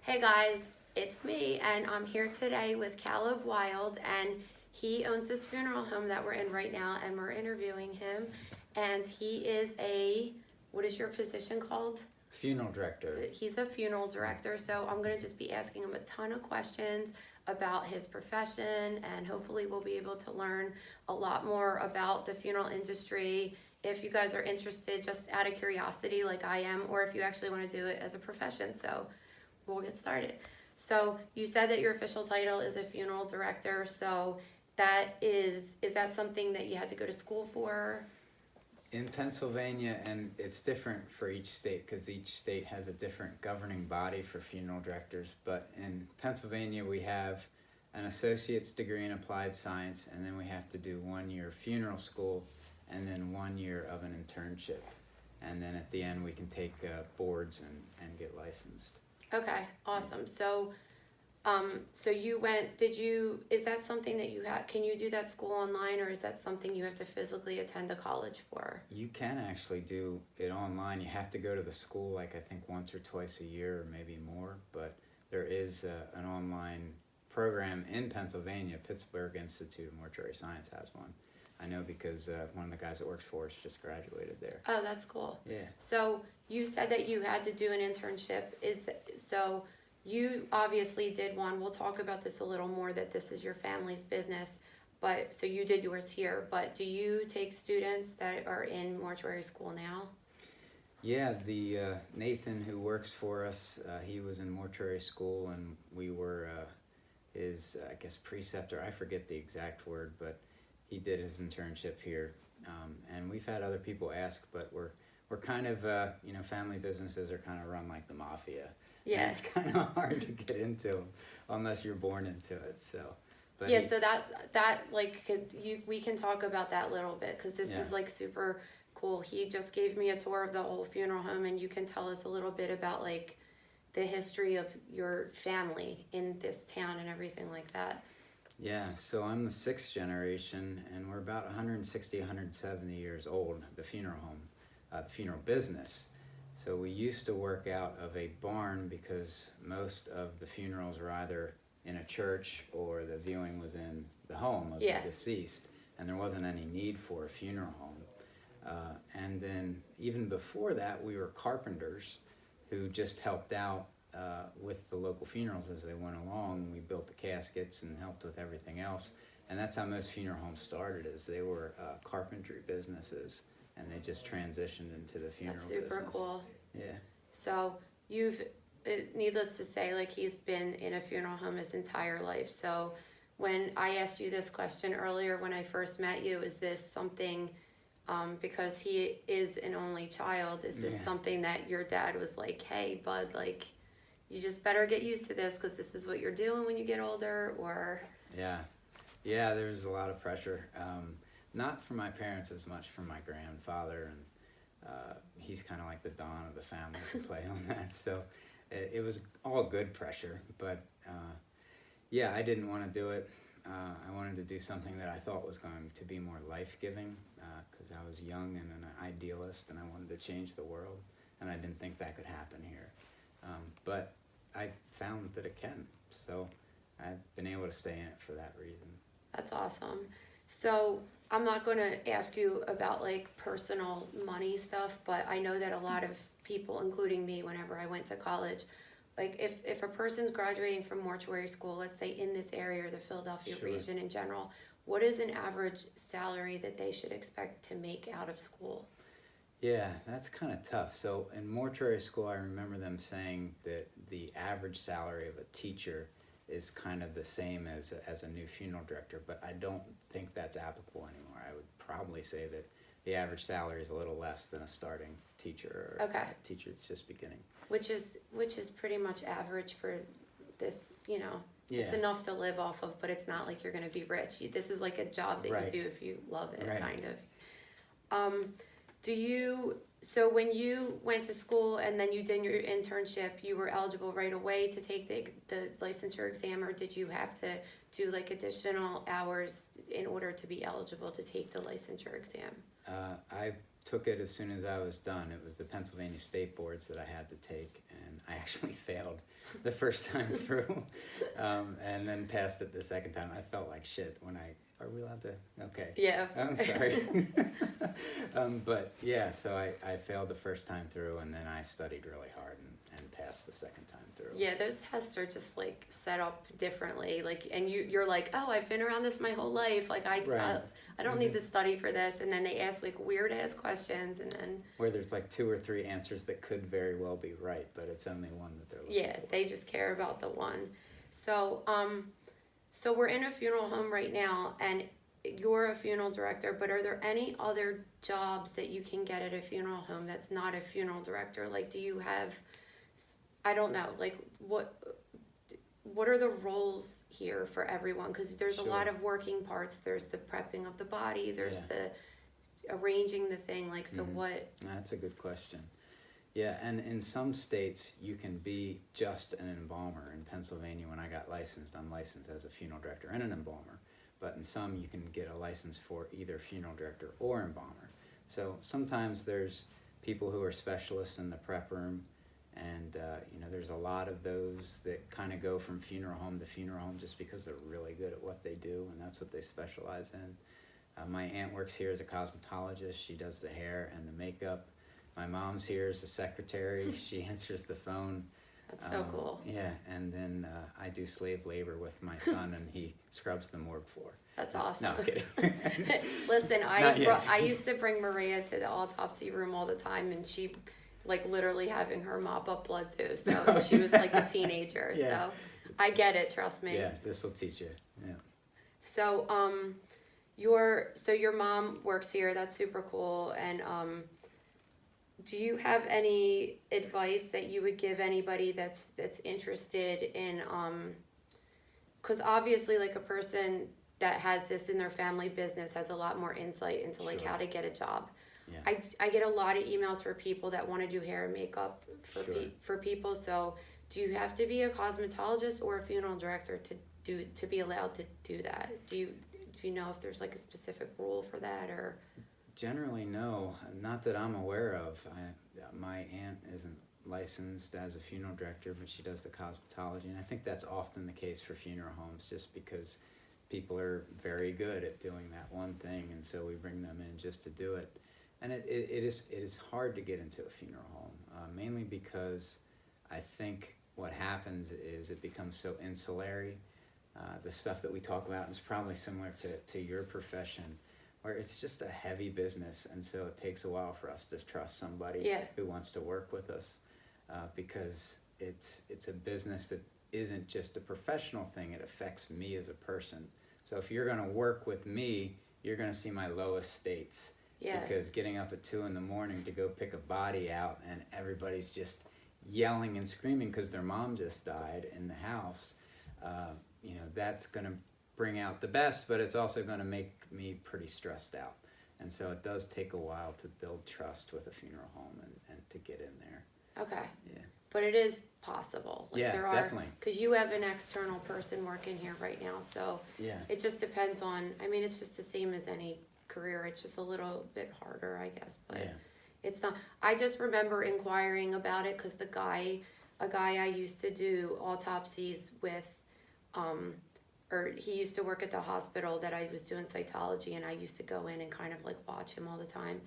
Hey guys, it's me, and I'm here today with Caleb Wild, and he owns this funeral home that we're in right now, and we're interviewing him. And he is what is your position called? Funeral director. He's a funeral director, so I'm gonna just be asking him a ton of questions about his profession, and hopefully we'll be able to learn a lot more about the funeral industry. If you guys are interested, just out of curiosity, like I am, or if you actually want to do it as a profession. So we'll get started. So you said that your official title is a funeral director. So is that something that you had to go to school for? In Pennsylvania, and it's different for each state because each state has a different governing body for funeral directors. But in Pennsylvania, we have an associate's degree in applied science, and then we have to do 1 year funeral school, and then 1 year of an internship. And then at the end, we can take boards and get licensed. Okay, awesome. So you went, is that something that you had, can you do that school online, or is that something you have to physically attend a college for? You can actually do it online. You have to go to the school like I think once or twice a year or maybe more, but there is an online program in Pennsylvania. Pittsburgh Institute of Mortuary Science has one. I know because one of the guys that works for us just graduated there. Oh, that's cool. Yeah. So you said that you had to do an internship. So you obviously did one. We'll talk about this a little more, that this is your family's business. But so you did yours here. But do you take students that are in mortuary school now? Yeah, the Nathan who works for us, he was in mortuary school, and we were his, I guess, preceptor. I forget the exact word, but he did his internship here. And we've had other people ask, but we're kind of, family businesses are kind of run like the mafia. Yeah. And it's kind of hard to get into unless you're born into it. So, but yeah. So that like we can talk about that a little bit, because this is like super cool. He just gave me a tour of the whole funeral home, and you can tell us a little bit about like the history of your family in this town and everything like that. Yeah, so I'm the 6th generation, and we're about 160, 170 years old, the funeral home, the funeral business. So we used to work out of a barn because most of the funerals were either in a church or the viewing was in the home of the deceased, and there wasn't any need for a funeral home. And then even before that, we were carpenters who just helped out with the local funerals as they went along. We built the caskets and helped with everything else, and that's how most funeral homes started, is they were carpentry businesses, and they just transitioned into the funeral business. That's super cool. Yeah. So needless to say, like, he's been in a funeral home his entire life. So when I asked you this question earlier when I first met you, is this something, because he is an only child, is this something that your dad was like, hey bud, like, you just better get used to this because this is what you're doing when you get older? Or yeah, there was a lot of pressure, not from my parents as much from my grandfather, and he's kind of like the Don of the family to play on that, so it was all good pressure, but I didn't want to do it. I wanted to do something that I thought was going to be more life-giving, because I was young and an idealist, and I wanted to change the world, and I didn't think that could happen here. But I found that it can, so I've been able to stay in it for that reason. That's awesome. So I'm not going to ask you about like personal money stuff, but I know that a lot of people, including me, whenever I went to college, like if a person's graduating from mortuary school, let's say in this area or the Philadelphia region in general, what is an average salary that they should expect to make out of school? Yeah, that's kind of tough. So in mortuary school, I remember them saying that the average salary of a teacher is kind of the same as a new funeral director, but I don't think that's applicable anymore. I would probably say that the average salary is a little less than a starting teacher or a teacher that's just beginning. Which is pretty much average for this, It's enough to live off of, but it's not like you're going to be rich. This is like a job that you do if you love it, kind of. So when you went to school and then you did your internship, you were eligible right away to take the licensure exam, or did you have to do like additional hours in order to be eligible to take the licensure exam? I took it as soon as I was done. It was the Pennsylvania State Boards that I had to take, and I actually failed the first time through, and then passed it the second time. I felt like shit when are we allowed to? Okay. Yeah. I'm sorry. But yeah, so I failed the first time through, and then I studied really hard and passed the second time through. Yeah, those tests are just like set up differently. Like, and you're like, oh, I've been around this my whole life. Like, I don't need to study for this. And then they ask like weird ass questions, and then where there's like 2 or 3 answers that could very well be right, but it's only one that they're looking for. they just care about the one. So, so we're in a funeral home right now, and you're a funeral director, but are there any other jobs that you can get at a funeral home that's not a funeral director? Like, do you have, I don't know, like what are the roles here for everyone? Because there's a lot of working parts. There's the prepping of the body. There's the arranging the thing. Like, so what? That's a good question. Yeah, and in some states, you can be just an embalmer. In Pennsylvania, when I got licensed, I'm licensed as a funeral director and an embalmer. But in some, you can get a license for either funeral director or embalmer. So sometimes there's people who are specialists in the prep room, and there's a lot of those that kind of go from funeral home to funeral home just because they're really good at what they do, and that's what they specialize in. My aunt works here as a cosmetologist. She does the hair and the makeup. My mom's here as a secretary. She answers the phone. That's so cool. Yeah, and then I do slave labor with my son, and he scrubs the morgue floor. That's awesome. No, I'm kidding. Listen, I used to bring Maria to the autopsy room all the time, and she, like, literally having her mop up blood too. So she was like a teenager. Yeah. So I get it. Trust me. Yeah, this will teach you. Yeah. So your mom works here. That's super cool. And do you have any advice that you would give anybody that's interested in because obviously, like, a person that has this in their family business has a lot more insight into like how to get a job. Yeah. I get a lot of emails for people that want to do hair and makeup for people. So do you have to be a cosmetologist or a funeral director to be allowed to do that? Do you know if there's like a specific rule for that? Or Generally, no. Not that I'm aware of. My aunt isn't licensed as a funeral director, but she does the cosmetology, and I think that's often the case for funeral homes, just because people are very good at doing that one thing, and so we bring them in just to do it. And it is hard to get into a funeral home, mainly because I think what happens is it becomes so insulary. The stuff that we talk about is probably similar to your profession, where it's just a heavy business, and so it takes a while for us to trust somebody who wants to work with us, because it's a business that isn't just a professional thing, it affects me as a person. So if you're going to work with me, you're going to see my lowest states, because getting up at 2 a.m. to go pick a body out, and everybody's just yelling and screaming because their mom just died in the house, that's going to bring out the best, but it's also going to make me pretty stressed out. And so it does take a while to build trust with a funeral home and to get in there. Okay. Yeah. But it is possible. Like, there are, definitely. Because you have an external person working here right now, so it just depends on, I mean, it's just the same as any career. It's just a little bit harder, I guess, but it's not. I just remember inquiring about it because a guy I used to do autopsies with, or he used to work at the hospital that I was doing cytology, and I used to go in and kind of like watch him all the time.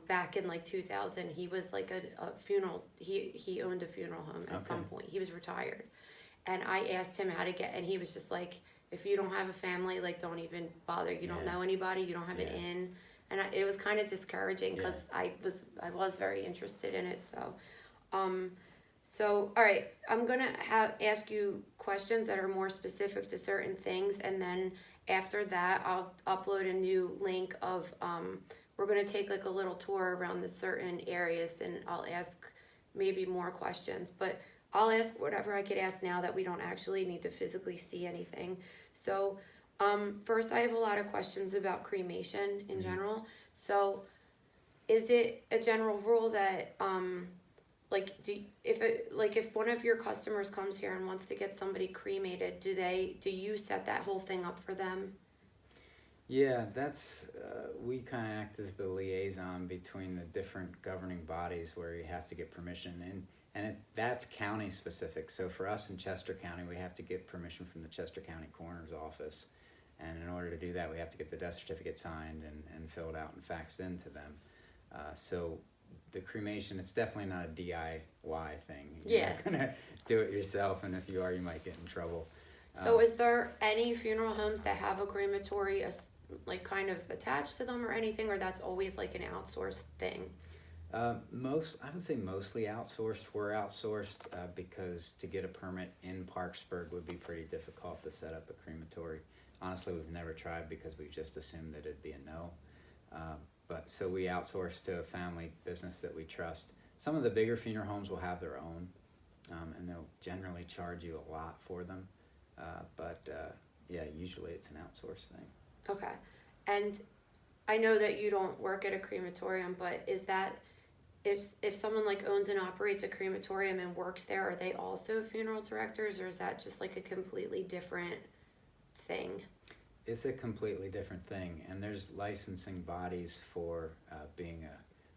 Back in like 2000, he was like a funeral, he owned a funeral home at some point. He was retired. And I asked him how to get, and he was just like, if you don't have a family, like, don't even bother. You don't know anybody, you don't have an in. And it was kind of discouraging because I was very interested in it. So, all right, I'm going to ask you questions that are more specific to certain things. And then after that, I'll upload a new link of, we're going to take like a little tour around the certain areas, and I'll ask maybe more questions. But I'll ask whatever I could ask now that we don't actually need to physically see anything. So first, I have a lot of questions about cremation in general. So is it a general rule that if one of your customers comes here and wants to get somebody cremated, do you set that whole thing up for them? Yeah, that's we kind of act as the liaison between the different governing bodies where you have to get permission, and that's county specific. So for us in Chester County, we have to get permission from the Chester County Coroner's Office, and in order to do that, we have to get the death certificate signed and filled out and faxed into them. So the cremation, it's definitely not a DIY thing. You're not gonna do it yourself, and if you are, you might get in trouble. So is there any funeral homes that have a crematory like kind of attached to them or anything, or that's always like an outsourced thing? I would say mostly outsourced. We're outsourced because to get a permit in Parksburg would be pretty difficult to set up a crematory. Honestly, we've never tried because we just assumed that it'd be a no. But so we outsource to a family business that we trust. Some of the bigger funeral homes will have their own, and they'll generally charge you a lot for them. But yeah, usually it's an outsourced thing. Okay. And I know that you don't work at a crematorium, but is that if someone like owns and operates a crematorium and works there, are they also funeral directors, or is that just like a completely different thing? It's a completely different thing, and there's licensing bodies for being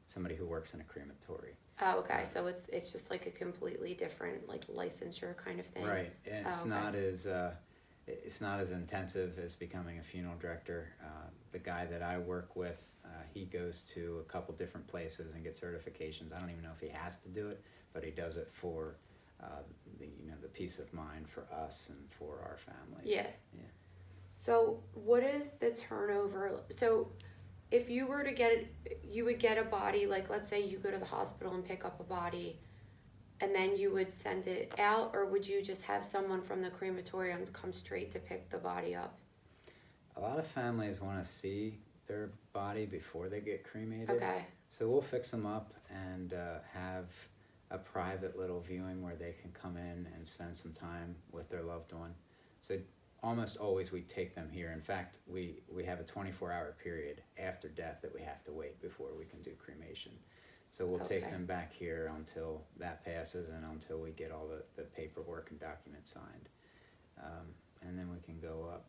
somebody who works in a crematory. Oh, okay. So it's just like a completely different like licensure kind of thing. Right, and it's okay. not as intensive as becoming a funeral director. The guy that I work with, he goes to a couple different places and gets certifications. I don't even know if he has to do it, but he does it for the peace of mind for us and for our families. Yeah. Yeah. So what is the turnover? So if you were to get it, you would get a body, like let's say you go to the hospital and pick up a body, and then you would send it out, or would you just have someone from the crematorium come straight to pick the body up? A lot of families want to see their body before they get cremated. Okay. So we'll fix them up and have a private little viewing where they can come in and spend some time with their loved one. So almost always we take them here. In fact, we have a 24-hour period after death that we have to wait before we can do cremation. So we'll take them back here until that passes and until we get all the paperwork and documents signed. And then we can go up.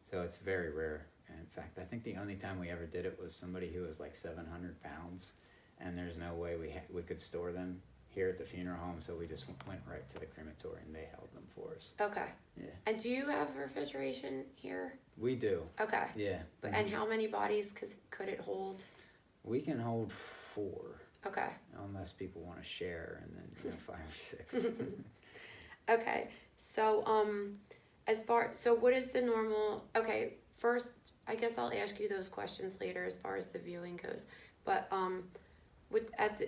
So it's very rare. In fact, I think the only time we ever did it was somebody who was like 700 pounds, and there's no way we could store them here at the funeral home, so we just went right to the crematorium and they held them for us. Okay. Yeah. And do you have refrigeration here? We do. Okay. Yeah. But and how many bodies could it hold? We can hold 4. Okay. Unless people want to share, and then 5 or 6. Okay. So so what is the normal? Okay. First, I guess I'll ask you those questions later as far as the viewing goes. But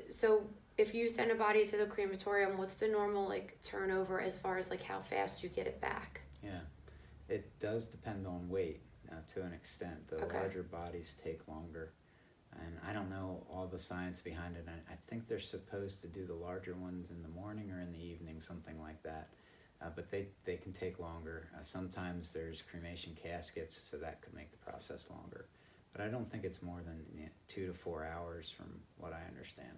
so if you send a body to the crematorium, what's the normal like turnover as far as like how fast you get it back? Yeah, it does depend on weight to an extent. The larger bodies take longer, and I don't know all the science behind it. I think they're supposed to do the larger ones in the morning or in the evening, something like that. But they can take longer. Sometimes there's cremation caskets, so that could make the process longer. But I don't think it's more than 2 to 4 hours from what I understand.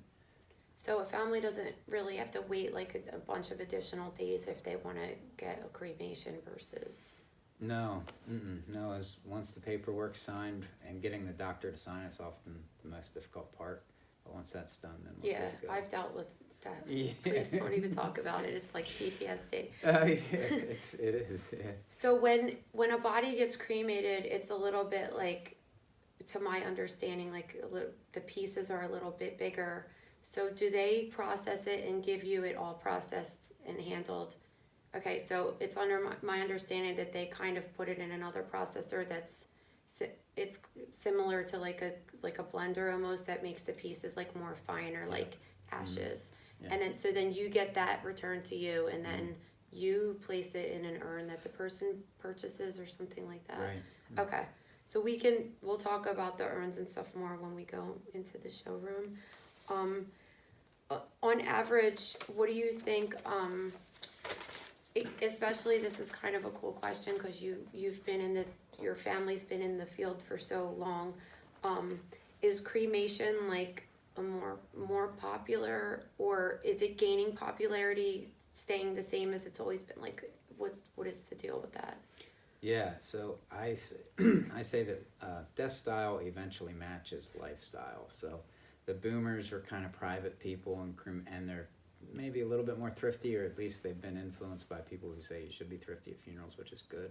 So a family doesn't really have to wait like a bunch of additional days if they want to get a cremation versus... No, no. Once the paperwork's signed, and getting the doctor to sign it's often the most difficult part. But once that's done, then we're good to go. I've dealt with that. Yeah. Please don't even talk about it. It's like PTSD. Yeah, it is. Yeah. So when a body gets cremated, it's a little bit like, to my understanding, like the pieces are a little bit bigger. So do they process it and give you it all processed and handled? Okay, so it's under my understanding that they kind of put it in another processor it's similar to like a blender almost, that makes the pieces like more finer, like ashes. Yeah. And then you get that returned to you, and then you place it in an urn that the person purchases or something like that. Right. Okay. So we'll talk about the urns and stuff more when we go into the showroom. On average, what do you think, especially this is kind of a cool question because you've been your family's been in the field for so long, is cremation like a more popular, or is it gaining popularity, staying the same as it's always been? Like what is the deal with that? Yeah, so I say that death style eventually matches lifestyle. So the boomers are kind of private people and they're maybe a little bit more thrifty, or at least they've been influenced by people who say you should be thrifty at funerals, which is good.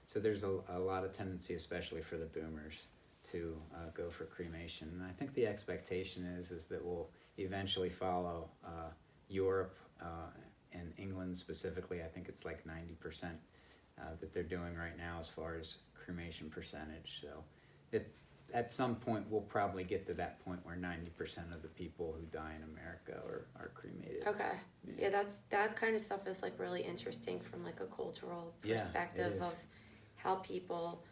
So there's a lot of tendency, especially for the boomers, to go for cremation. And I think the expectation is that we'll eventually follow Europe and England specifically. I think it's like 90% that they're doing right now as far as cremation percentage. So at some point we'll probably get to that point where 90% of the people who die in America are cremated. Okay. Yeah, that kind of stuff is like really interesting from like a cultural perspective of how people,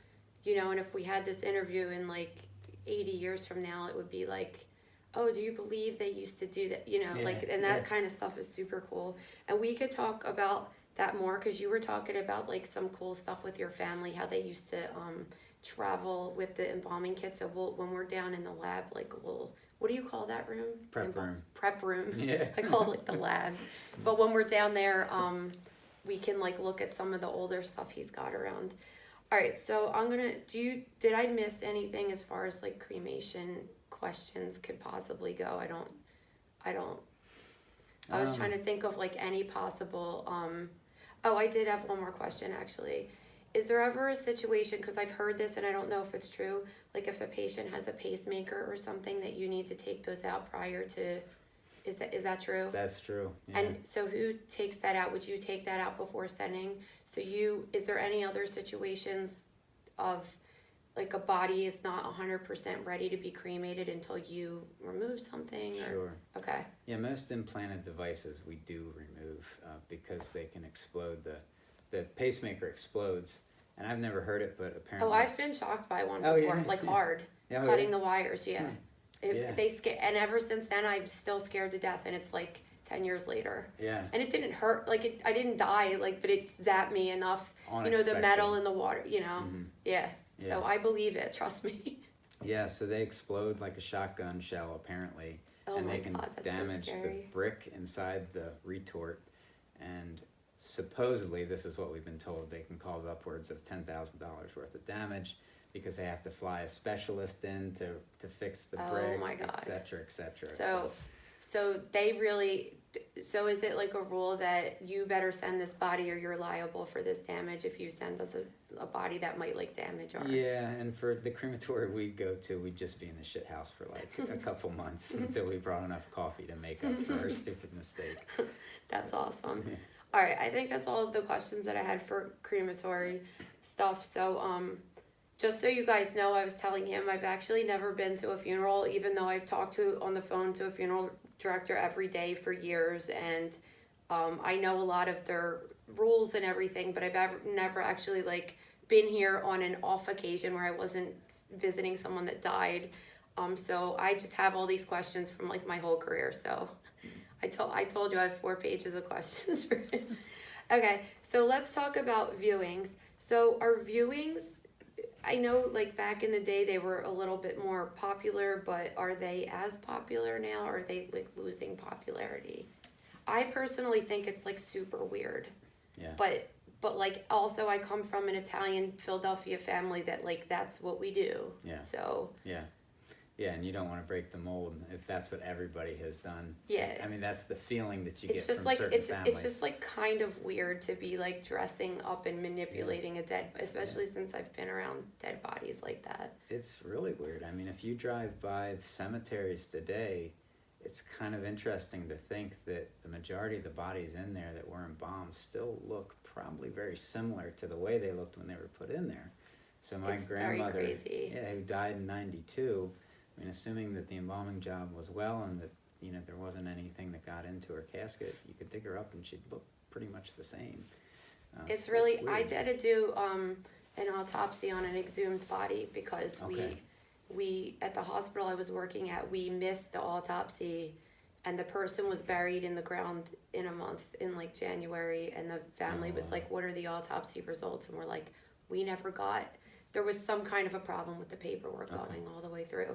and if we had this interview in like 80 years from now, it would be like, oh, do you believe they used to do that? And that kind of stuff is super cool. And we could talk about that more, because you were talking about like some cool stuff with your family, how they used to travel with the embalming kit. So when we're down in the lab, like what do you call that room? Prep room. Yeah. I call it like the lab. But when we're down there, we can like look at some of the older stuff he's got around. All right, so did I miss anything as far as like cremation questions could possibly go? I was trying to think of like any possible, I did have one more question actually. Is there ever a situation, because I've heard this and I don't know if it's true, like if a patient has a pacemaker or something that you need to take those out prior to, is that true? That's true. Yeah. And so who takes that out? Would you take that out before sending? Is there any other situations of like a body is not 100% ready to be cremated until you remove something? Sure. Okay. Yeah, most implanted devices we do remove because they can explode. The pacemaker explodes, and I've never heard it, but apparently. Oh, I've been shocked by one before, like hard, cutting the wires. Yeah. They scare, and ever since then I'm still scared to death, and it's like 10 years later. Yeah. And it didn't hurt, like I didn't die, like, but it zapped me enough. Unexpected. The metal in the water, Mm-hmm. Yeah. So I believe it. Trust me. Yeah. So they explode like a shotgun shell, apparently, and they can damage the brick inside the retort, and supposedly, this is what we've been told, they can cause upwards of $10,000 worth of damage because they have to fly a specialist in to fix the brick, et cetera, et cetera. So they really, so is it like a rule that you better send this body or you're liable for this damage if you send us a body that might like damage our... Yeah, and for the crematory we go to, we'd just be in the shit house for like a couple months until we brought enough coffee to make up for our stupid mistake. That's awesome. Yeah. All right, I think that's all the questions that I had for crematory stuff. So, just so you guys know, I was telling him I've actually never been to a funeral, even though I've talked on the phone to a funeral director every day for years, and I know a lot of their rules and everything, but I've never actually like been here on an off occasion where I wasn't visiting someone that died. So I just have all these questions from like my whole career. So I told you I have 4 pages of questions for him. Okay, so let's talk about viewings. So our viewings, I know like back in the day they were a little bit more popular, but are they as popular now, or are they like losing popularity? I personally think it's like super weird. Yeah. But like also I come from an Italian Philadelphia family that like that's what we do. Yeah. So Yeah, and you don't want to break the mold if that's what everybody has done. Yeah. I mean, that's the feeling that you get just from like certain families. It's just like kind of weird to be like dressing up and manipulating a dead, especially since I've been around dead bodies like that. It's really weird. I mean, if you drive by cemeteries today, it's kind of interesting to think that the majority of the bodies in there that were embalmed still look probably very similar to the way they looked when they were put in there. So my grandmother, who died in 92, I mean, assuming that the embalming job was well and that, there wasn't anything that got into her casket, you could dig her up and she'd look pretty much the same. It's really, I had to do an autopsy on an exhumed body because we at the hospital I was working at, we missed the autopsy, and the person was buried in the ground in a month in like January, and the family was like, what are the autopsy results? And we're like, we never got, there was some kind of a problem with the paperwork going all the way through.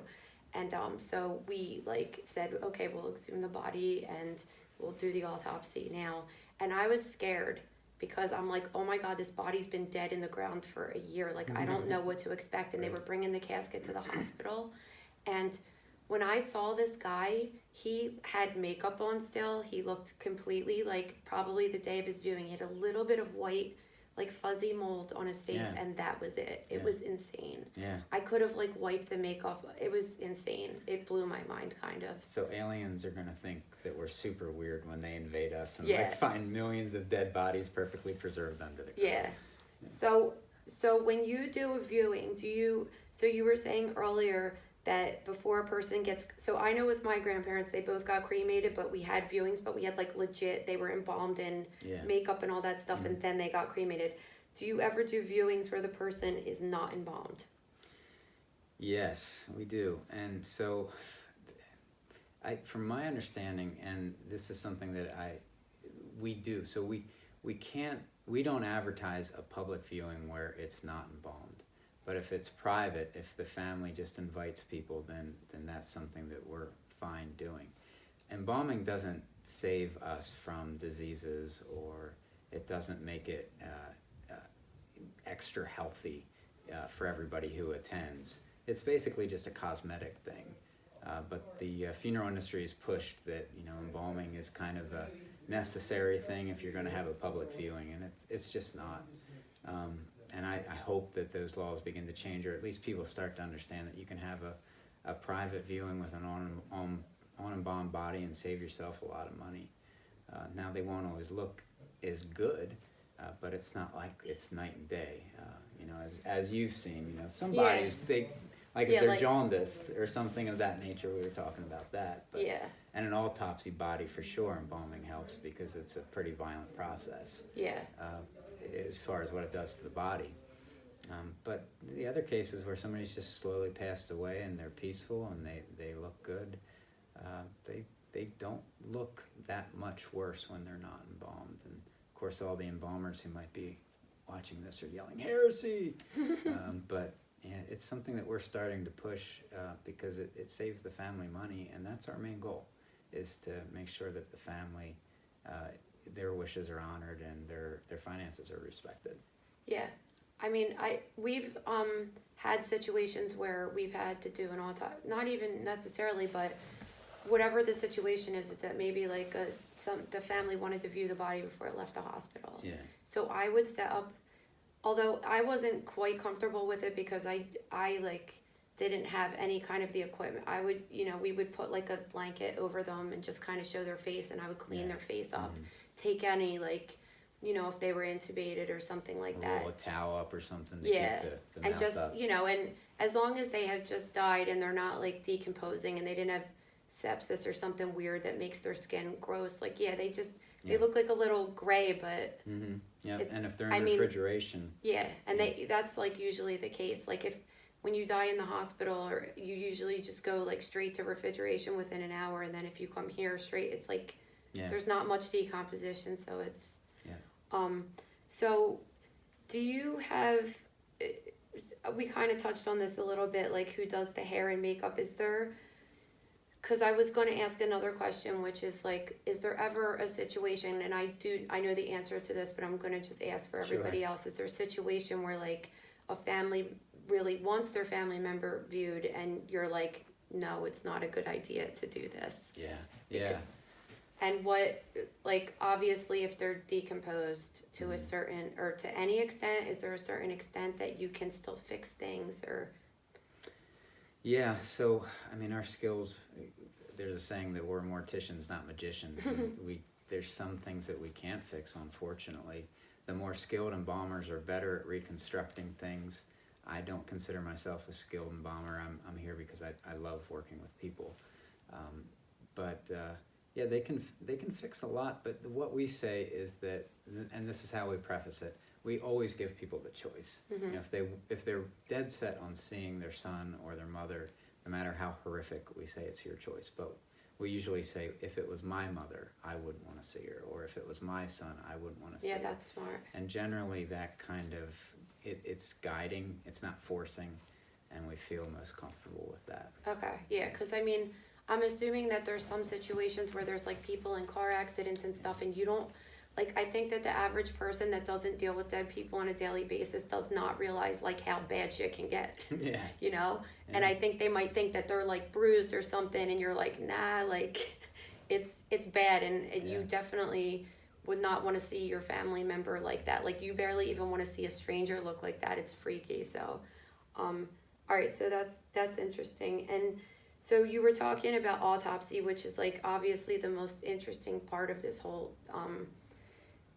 And so we like said, okay, we'll exhume the body and we'll do the autopsy now. And I was scared because I'm like, oh my God, this body's been dead in the ground for a year. Like, I don't know what to expect. And they were bringing the casket to the hospital. And when I saw this guy, he had makeup on still. He looked completely like probably the day of his viewing. He had a little bit of white, like fuzzy mold on his face, Yeah. and that was it. It Yeah. was insane. Yeah. I could have like wiped the makeup. It was insane. It blew my mind, kind of. So aliens are gonna think that we're super weird when they invade us and Yeah. like find millions of dead bodies perfectly preserved under the ground. Yeah. So when you do a viewing, so you were saying earlier that before a person gets, so I know with my grandparents, they both got cremated, but we had viewings, but we had like legit, they were embalmed in Yeah. makeup and all that stuff, and then they got cremated. Do you ever do viewings where the person is not embalmed? Yes, we do. And so from my understanding, and this is something that we do, so we don't advertise a public viewing where it's not embalmed. But if it's private, if the family just invites people, then that's something that we're fine doing. Embalming doesn't save us from diseases, or it doesn't make it extra healthy for everybody who attends. It's basically just a cosmetic thing. But the funeral industry has pushed that, embalming is kind of a necessary thing if you're going to have a public viewing, and it's just not. And I hope that those laws begin to change, or at least people start to understand that you can have a private viewing with an on-embalmed body and save yourself a lot of money. Now, they won't always look as good, but it's not like it's night and day. As you've seen, some Yeah. bodies, if Yeah, they're like- jaundiced or something of that nature, we were talking about that. But, Yeah. And an autopsy body, for sure, embalming helps because it's a pretty violent process. Yeah. As far as what it does to the body. But the other cases where somebody's just slowly passed away and they're peaceful and they look good, they don't look that much worse when they're not embalmed. And of course, all the embalmers who might be watching this are yelling heresy. But yeah, it's something that we're starting to push because it saves the family money, and that's our main goal, is to make sure that the family, their wishes are honored and their finances are respected. Yeah. I mean, we've had situations where we've had to do an autopsy, not even necessarily, but whatever the situation is that maybe like the family wanted to view the body before it left the hospital. Yeah. So I would set up, although I wasn't quite comfortable with it because I like didn't have any kind of the equipment. I would, we would put like a blanket over them and just kind of show their face, and I would clean their face up, take any like, if they were intubated or something like that. Roll a towel up or something to Yeah. keep the And mouth just, up. and as long as they have just died and they're not like decomposing and they didn't have sepsis or something weird that makes their skin gross, like, they Yeah. look like a little gray, but Mm-hmm. Yeah, It's- and if they're I in mean- refrigeration, yeah, and that's like usually the case. Like when you die in the hospital, or you usually just go like straight to refrigeration within an hour, and then if you come here straight, it's like yeah. there's not much decomposition, so it's Yeah. So do you have, we kind of touched on this a little bit, like who does the hair and makeup? Is there, because I was going to ask another question, which is like, is there ever a situation, and I know the answer to this, but I'm going to just ask for everybody Sure. else, is there a situation where like a family really wants their family member viewed and you're like, no, it's not a good idea to do this? Yeah. Yeah. And what, like, obviously, if they're decomposed to a certain, or to any extent, is there a certain extent that you can still fix things, or? Yeah, so, I mean, our skills, there's a saying that we're morticians, not magicians. And there's some things that we can't fix, unfortunately. The more skilled embalmers are better at reconstructing things. I don't consider myself a skilled embalmer. I'm here because I love working with people. Yeah, they can fix a lot, but what we say is that, and this is how we preface it, we always give people the choice. If they're dead set on seeing their son or their mother, no matter how horrific, we say it's your choice. But we usually say, if it was my mother, I wouldn't want to see her, or if it was my son, I wouldn't want to see her. Yeah, that's smart. And generally that kind of, it's guiding, it's not forcing, and we feel most comfortable with that. Okay, yeah, because I mean, I'm assuming that there's some situations where there's like people in car accidents and stuff, and you don't, like, I think that the average person that doesn't deal with dead people on a daily basis does not realize, like, how bad shit can get, Yeah. you know? Yeah. And I think they might think that they're, like, bruised or something, and you're like, nah, like, it's bad, and you Yeah. definitely would not want to see your family member like that. Like, you barely even want to see a stranger look like that. It's freaky. So, all right, so that's interesting. And so you were talking about autopsy, which is, like, obviously the most interesting part of this whole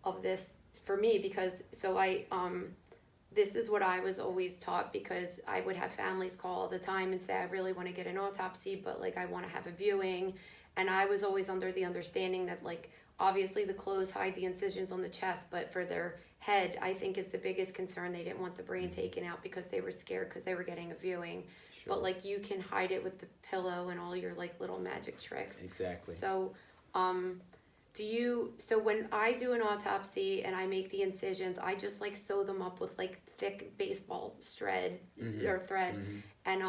of this for me, because so I this is what I was always taught, because I would have families call all the time and say, I really want to get an autopsy, but, like, I want to have a viewing. And I was always under the understanding that, like, obviously the clothes hide the incisions on the chest, but for their head, I think, is the biggest concern. They didn't want the brain taken out because they were scared because they were getting a viewing. Sure. But, like, you can hide it with the pillow and all your, like, little magic tricks. Exactly. So, so when I do an autopsy and I make the incisions, I just, like, sew them up with, like, thick baseball thread or thread. And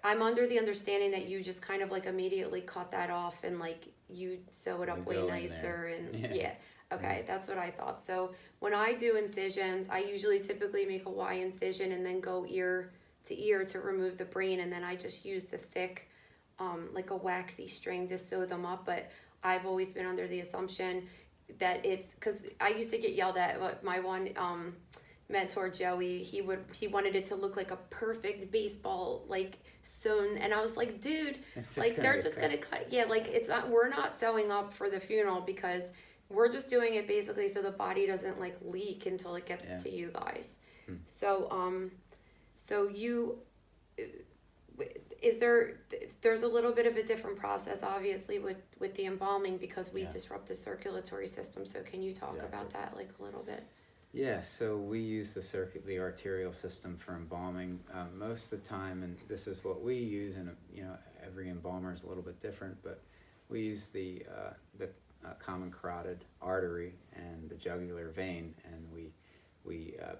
I'm under the understanding that you just kind of, like, immediately cut that off and, like, you sew it up We way go in nicer there. and Yeah. Okay, that's what I thought. So when I do incisions, I usually typically make a Y incision and then go ear to remove the brain, and then I just use the thick like a waxy string to sew them up. But I've always been under the assumption that it's because I used to get yelled at. But my one mentor, Joey, he wanted it to look like a perfect baseball, like, sewn, and I was like, dude, like, they're just gonna cut. Yeah, like, it's not. We're not sewing up for the funeral because we're just doing it basically so the body doesn't, like, leak until it gets to you guys. So so you. Is there's a little bit of a different process, obviously, with the embalming, because we disrupt the circulatory system. So can you talk about that, like, a little bit? Yeah, so we use the arterial system for embalming most of the time, and this is what we use. And every embalmer is a little bit different, but we use the common carotid artery and the jugular vein, and we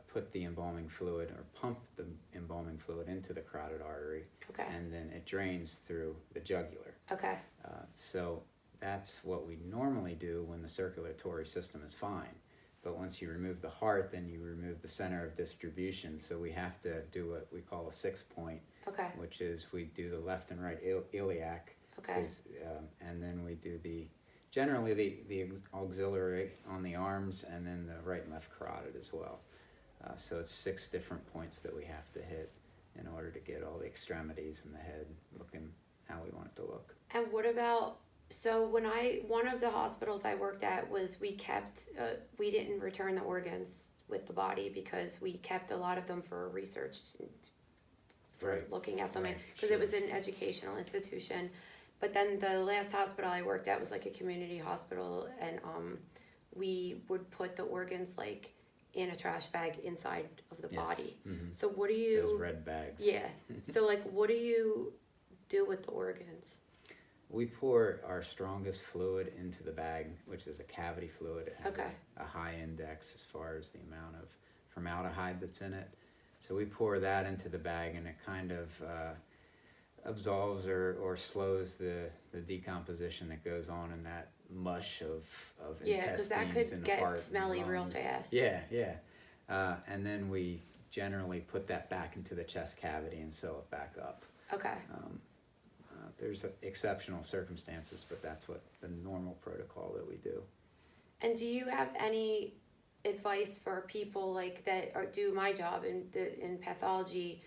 put the embalming fluid, or pump the embalming fluid into the carotid artery, and then it drains through the jugular. So that's what we normally do when the circulatory system is fine. But once you remove the heart, then you remove the center of distribution. So we have to do what we call a 6-point, which is we do the left and right iliac, and then we do generally the auxiliary on the arms, and then the right and left carotid as well. So it's 6 different points that we have to hit in order to get all the extremities and the head looking how we want it to look. And what about, so one of the hospitals I worked at was we didn't return the organs with the body because we kept a lot of them for research, for looking at them, because it was an educational institution. But then the last hospital I worked at was, like, a community hospital, and we would put the organs, like, in a trash bag inside of the body. So what do you... Those red bags. Yeah. So, like, what do you do with the organs? We pour our strongest fluid into the bag, which is a cavity fluid. It has a high index as far as the amount of formaldehyde that's in it. So we pour that into the bag, and it kind of absolves or slows the decomposition that goes on in that mush of intestines that could and get heart smelly and real lungs. fast. Yeah. And then we generally put that back into the chest cavity and sew it back up. There's exceptional circumstances, but that's what the normal protocol that we do. And do you have any advice for people, like, that do my job in pathology?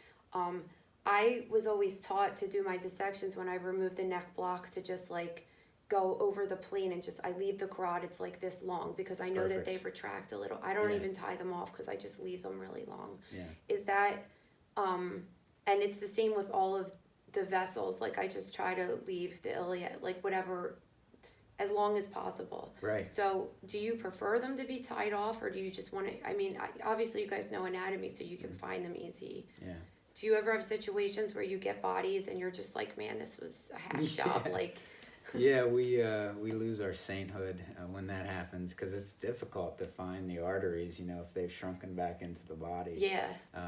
I was always taught to do my dissections when I remove the neck block to just, like, go over the plane and I leave the carotids, like, this long, because I know that they retract a little. I don't even tie them off because I just leave them really long. Is that, and it's the same with all of the vessels. Like, I just try to leave the iliac, like, whatever, as long as possible. So do you prefer them to be tied off, or do you just want to, I mean, obviously you guys know anatomy, so you can find them easy. Do you ever have situations where you get bodies and you're just like, man, this was a hack job? Like, Yeah, we lose our sainthood when that happens, because it's difficult to find the arteries, if they've shrunken back into the body.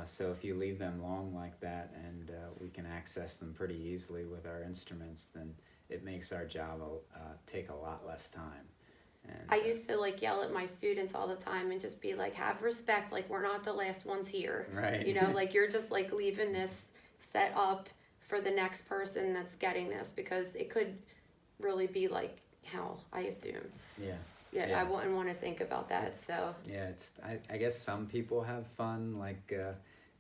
So if you leave them long like that, and we can access them pretty easily with our instruments, then it makes our job take a lot less time. And, I used to like yell at my students all the time and just be like, have respect, like we're not the last ones here. right. You know, like you're just like leaving this set up for the next person that's getting this, because it could really be like hell, I assume. Yeah. Yeah, Yeah. I wouldn't want to think about that. So Yeah, I guess some people have fun, like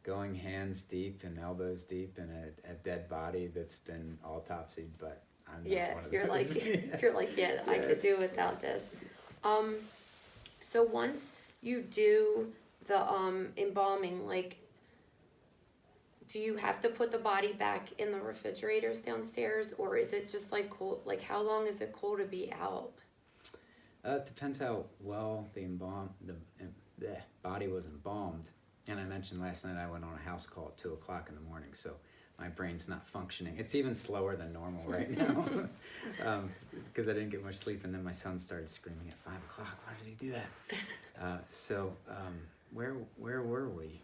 going hands deep and elbows deep in a dead body that's been autopsied, but I'm not yeah, one of you're those. like you're like, yeah, I could do without this. So once you do the embalming, like, do you have to put the body back in the refrigerators downstairs, or is it just like cool? Like, how long is it cool to be out? It depends how well the body was embalmed. And I mentioned last night I went on a house call at 2:00 in the morning, so my brain's not functioning. It's even slower than normal right now because I didn't get much sleep, and then my son started screaming at 5:00. Why did he do that? Where were we?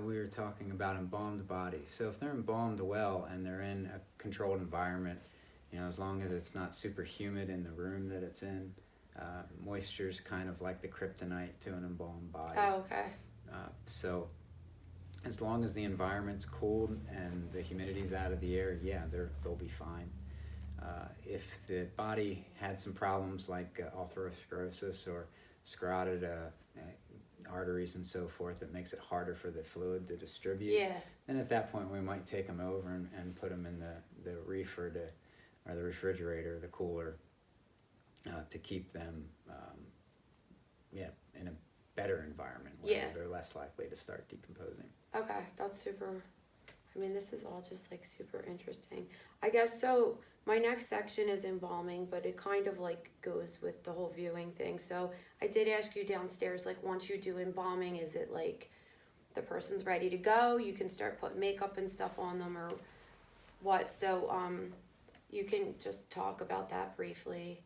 We were talking about embalmed bodies. So if they're embalmed well and they're in a controlled environment, you know, as long as it's not super humid in the room that it's in, moisture's kind of like the kryptonite to an embalmed body. Oh, okay. So as long as the environment's cool and the humidity's out of the air, yeah, they'll be fine. If the body had some problems like atherosclerosis or sclerotic arteries and so forth, that makes it harder for the fluid to distribute. Yeah. Then at that point we might take them over and put them in the reefer or the refrigerator, the cooler, to keep them in a better environment where they're less likely to start decomposing. Okay, that's super. I mean, this is all just like super interesting. I guess so. My next section is embalming, but it kind of like goes with the whole viewing thing. So I did ask you downstairs, like once you do embalming, is it like the person's ready to go? You can start putting makeup and stuff on them, or what? So you can just talk about that briefly.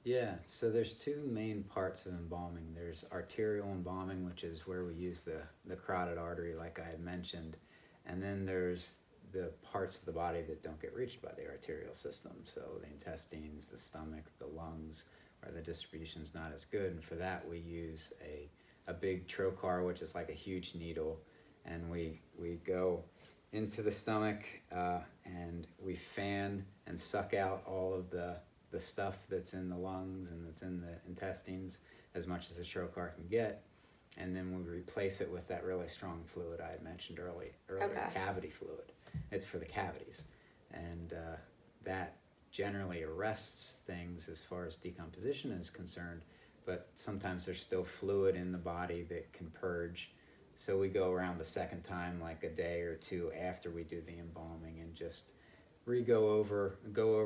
Yeah, so there's two main parts of embalming. There's arterial embalming, which is where we use the carotid artery, like I had mentioned. And then there's the parts of the body that don't get reached by the arterial system. So the intestines, the stomach, the lungs, where the distribution's not as good. And for that, we use a big trocar, which is like a huge needle. And we go into the stomach and we fan and suck out all of the stuff that's in the lungs and that's in the intestines as much as the trocar can get, and then we replace it with that really strong fluid I had mentioned earlier, Okay. Cavity fluid. It's for the cavities, and that generally arrests things as far as decomposition is concerned, but sometimes there's still fluid in the body that can purge. So we go around the second time, like a day or two after we do the embalming, and just go over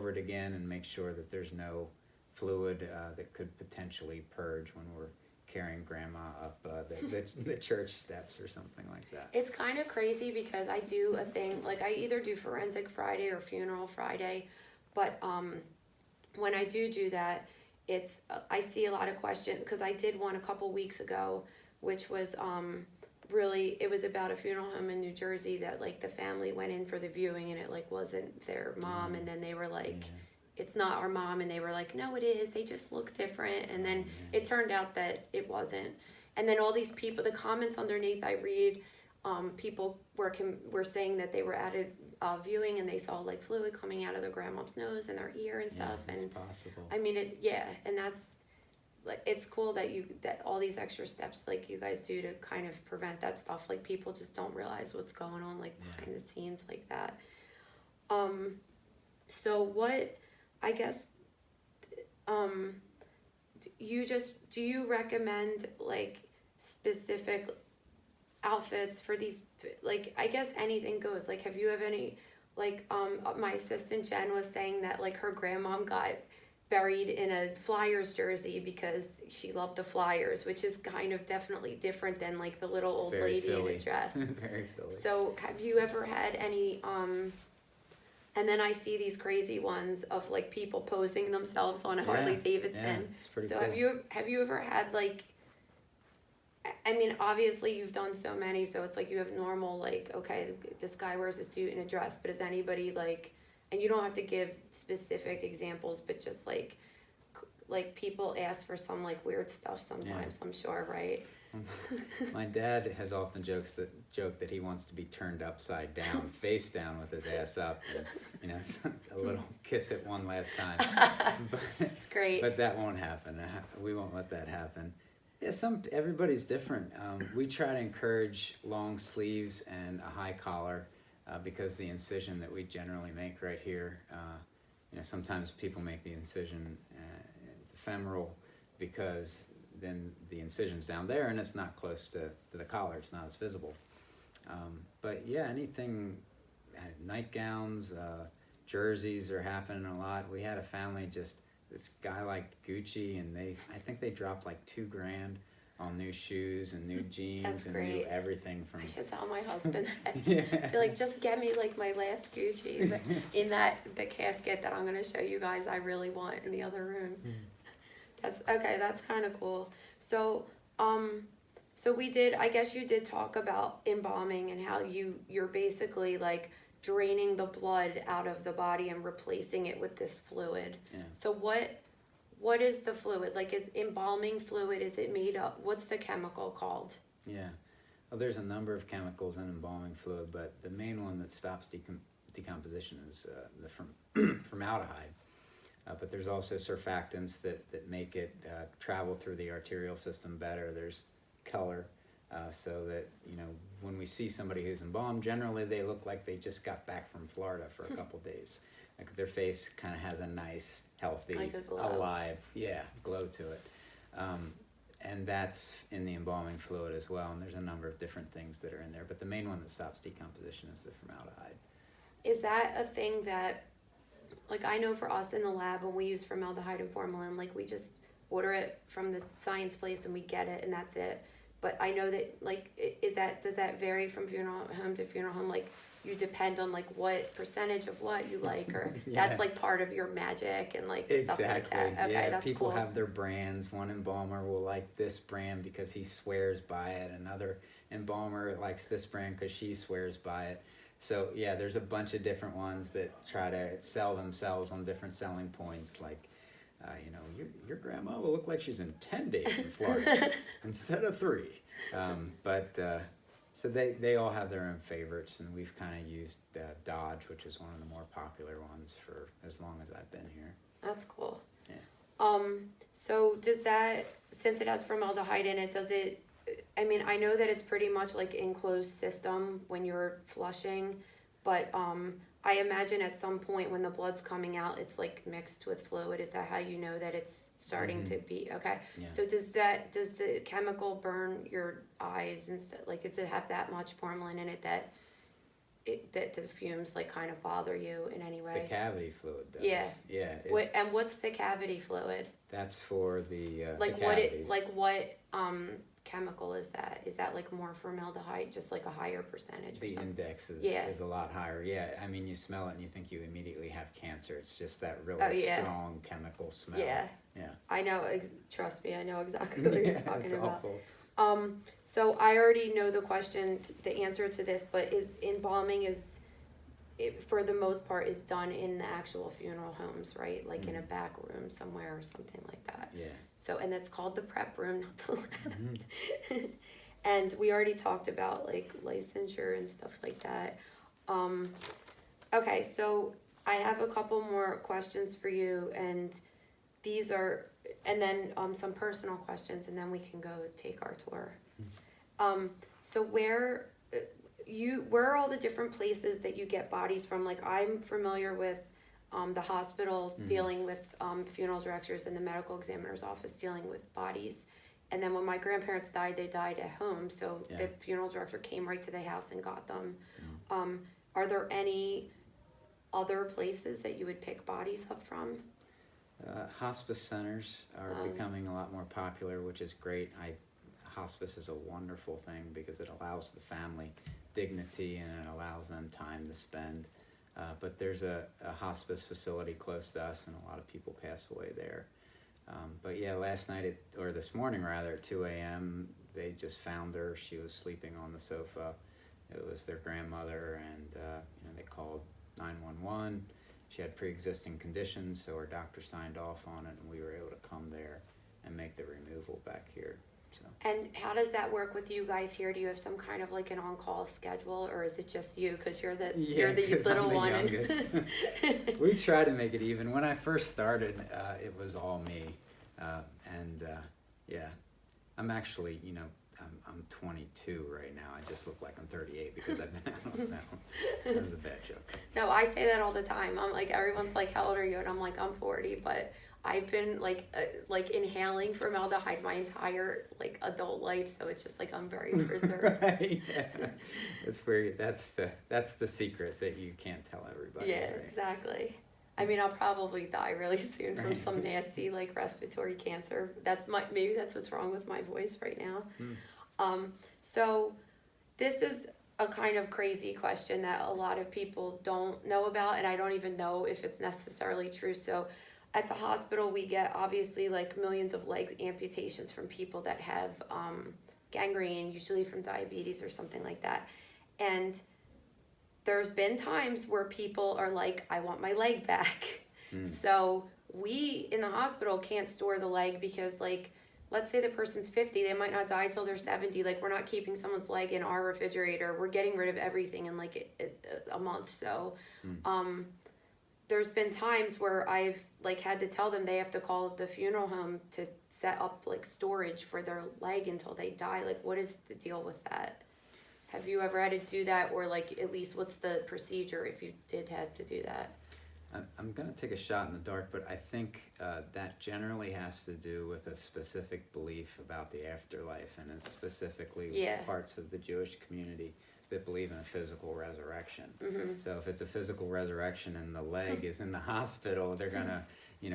it again and make sure that there's no fluid that could potentially purge when we're carrying grandma up the church steps or something like that. It's kind of crazy because I do a thing, like I either do Forensic Friday or Funeral Friday, but when I do that, it's I see a lot of questions, because I did one a couple weeks ago, which was really, it was about a funeral home in New Jersey that like the family went in for the viewing and it like wasn't their mom, and then they were like, it's not our mom, and they were like, no, it is, they just look different, and then it turned out that it wasn't. And then all these people, the comments underneath I read, people were saying that they were at a viewing and they saw like fluid coming out of their grandma's nose and their ear and stuff. It's And possible. I mean, and that's like, it's cool that all these extra steps like you guys do to kind of prevent that stuff. Like people just don't realize what's going on like behind the scenes like that. So what, I guess, do you recommend like specific outfits for these, like I guess anything goes, like have you have any, like my assistant Jen was saying that like her grandmom got buried in a Flyers jersey because she loved the Flyers, which is kind of definitely different than like the little old Very lady Philly. in a dress. Very Philly. So have you ever had any and then I see these crazy ones of like people posing themselves on a Harley Davidson. It's pretty So cool. have you ever had like, I mean, obviously you've done so many, so it's like you have normal, like, okay, this guy wears a suit and a dress, but is anybody like, and you don't have to give specific examples, but just like like people ask for some like weird stuff sometimes, I'm sure, right? My dad has often joked that he wants to be turned upside down, face down with his ass up, and a little kiss it one last time. That's great. But that won't happen. We won't let that happen. Yeah, everybody's different. We try to encourage long sleeves and a high collar because the incision that we generally make right here. Sometimes people make the incision femoral because then the incision's down there and it's not close to the collar. It's not as visible. But yeah, anything, nightgowns, jerseys are happening a lot. We had a family this guy liked Gucci, and I think they dropped like $2,000 on new shoes and new jeans. That's and great. new everything from. I should tell my husband that. Yeah. Be like, just get me like my last Gucci, but in the casket that I'm gonna show you guys. I really want in the other room. That's okay. That's kind of cool. So I guess you did talk about embalming and how you're basically like draining the blood out of the body and replacing it with this fluid. Yeah. So what is the fluid? Like, is embalming fluid, is it made up? What's the chemical called? Yeah. Well, there's a number of chemicals in embalming fluid, but the main one that stops decomposition is the formaldehyde. But there's also surfactants that make it travel through the arterial system better. There's color, so that, when we see somebody who's embalmed, generally they look like they just got back from Florida for a couple days. Like their face kind of has a nice, healthy, Like a glow. alive, glow to it. And that's in the embalming fluid as well. And there's a number of different things that are in there. But the main one that stops decomposition is the formaldehyde. Is that a thing that, like, I know for us in the lab when we use formaldehyde and formalin, like we just order it from the science place and we get it and that's it. But I know that, like, does that vary from funeral home to funeral home? Like, you depend on like what percentage of what you like, or that's like part of your magic and like stuff like that. Okay, yeah, that's people cool. have their brands. One embalmer will like this brand because he swears by it. Another embalmer likes this brand because she swears by it. So yeah, there's a bunch of different ones that try to sell themselves on different selling points. Like, your grandma will look like she's in 10 days in Florida instead of 3. So they all have their own favorites, and we've kind of used Dodge, which is one of the more popular ones for as long as I've been here. That's cool. Yeah. So does that, since it has formaldehyde in it, I know that it's pretty much like enclosed system when you're flushing, but I imagine at some point when the blood's coming out, it's like mixed with fluid. Is that how you know that it's starting to be okay? Yeah. So does the chemical burn your eyes and stuff? Like, does it have that much formalin in it that the fumes like kind of bother you in any way? The cavity fluid does. Yeah. Yeah. And what's the cavity fluid? That's for the Like the what cavities. what chemical is that? Is that like more formaldehyde, just like a higher percentage? The or something? index Yeah. is a lot higher. Yeah, I mean, you smell it and you think you immediately have cancer. It's just that really strong chemical smell. Yeah. Yeah. I know. Trust me, I know exactly what you're talking it's about. awful. So I already know the answer to this, but embalming for the most part is done in the actual funeral homes, right? Like in a back room somewhere or something like that. Yeah. So, and that's called the prep room, not the lab. And we already talked about like licensure and stuff like that. Okay, so I have a couple more questions for you, and then some personal questions, and then we can go take our tour. So where are all the different places that you get bodies from? Like, I'm familiar with the hospital dealing with funeral directors and the medical examiner's office dealing with bodies. And then when my grandparents died, they died at home. So the funeral director came right to the house and got them. Are there any other places that you would pick bodies up from? Hospice centers are becoming a lot more popular, which is great. Hospice is a wonderful thing because it allows the family dignity and it allows them time to spend. But there's a hospice facility close to us, and a lot of people pass away there. But yeah, this morning rather, at 2 a.m., they just found her. She was sleeping on the sofa. It was their grandmother, and they called 911, she had pre-existing conditions, so her doctor signed off on it, and we were able to come there and make the removal back here. So. And how does that work with you guys here? Do you have some kind of like an on-call schedule, or is it just you because you're the little I'm the one? Youngest. We try to make it even. When I first started, it was all me, yeah, I'm actually, I'm 22 right now. I just look like I'm 38 because I've been out on that one. That was a bad joke. No, I say that all the time. I'm like, everyone's like, how old are you? And I'm like, I'm 40, but I've been like inhaling formaldehyde my entire like adult life, so it's just like I'm very preserved. Right, yeah. That's the secret that you can't tell everybody. Yeah, right? Exactly. I mean, I'll probably die really soon from some nasty like respiratory cancer. Maybe that's what's wrong with my voice right now. So this is a kind of crazy question that a lot of people don't know about, and I don't even know if it's necessarily true. So at the hospital, we get obviously like millions of leg amputations from people that have gangrene, usually from diabetes or something like that. And there's been times where people are like, I want my leg back. So we in the hospital can't store the leg because like, let's say the person's 50, they might not die till they're 70. Like, we're not keeping someone's leg in our refrigerator. We're getting rid of everything in like a month. So there's been times where I've like had to tell them they have to call the funeral home to set up like storage for their leg until they die. Like, what is the deal with that? Have you ever had to do that, or like at least what's the procedure if you did have to do that? I'm going to take a shot in the dark, but I think that generally has to do with a specific belief about the afterlife, and it's specifically parts of the Jewish community that believe in a physical resurrection. So if it's a physical resurrection and the leg is in the hospital, they're going to,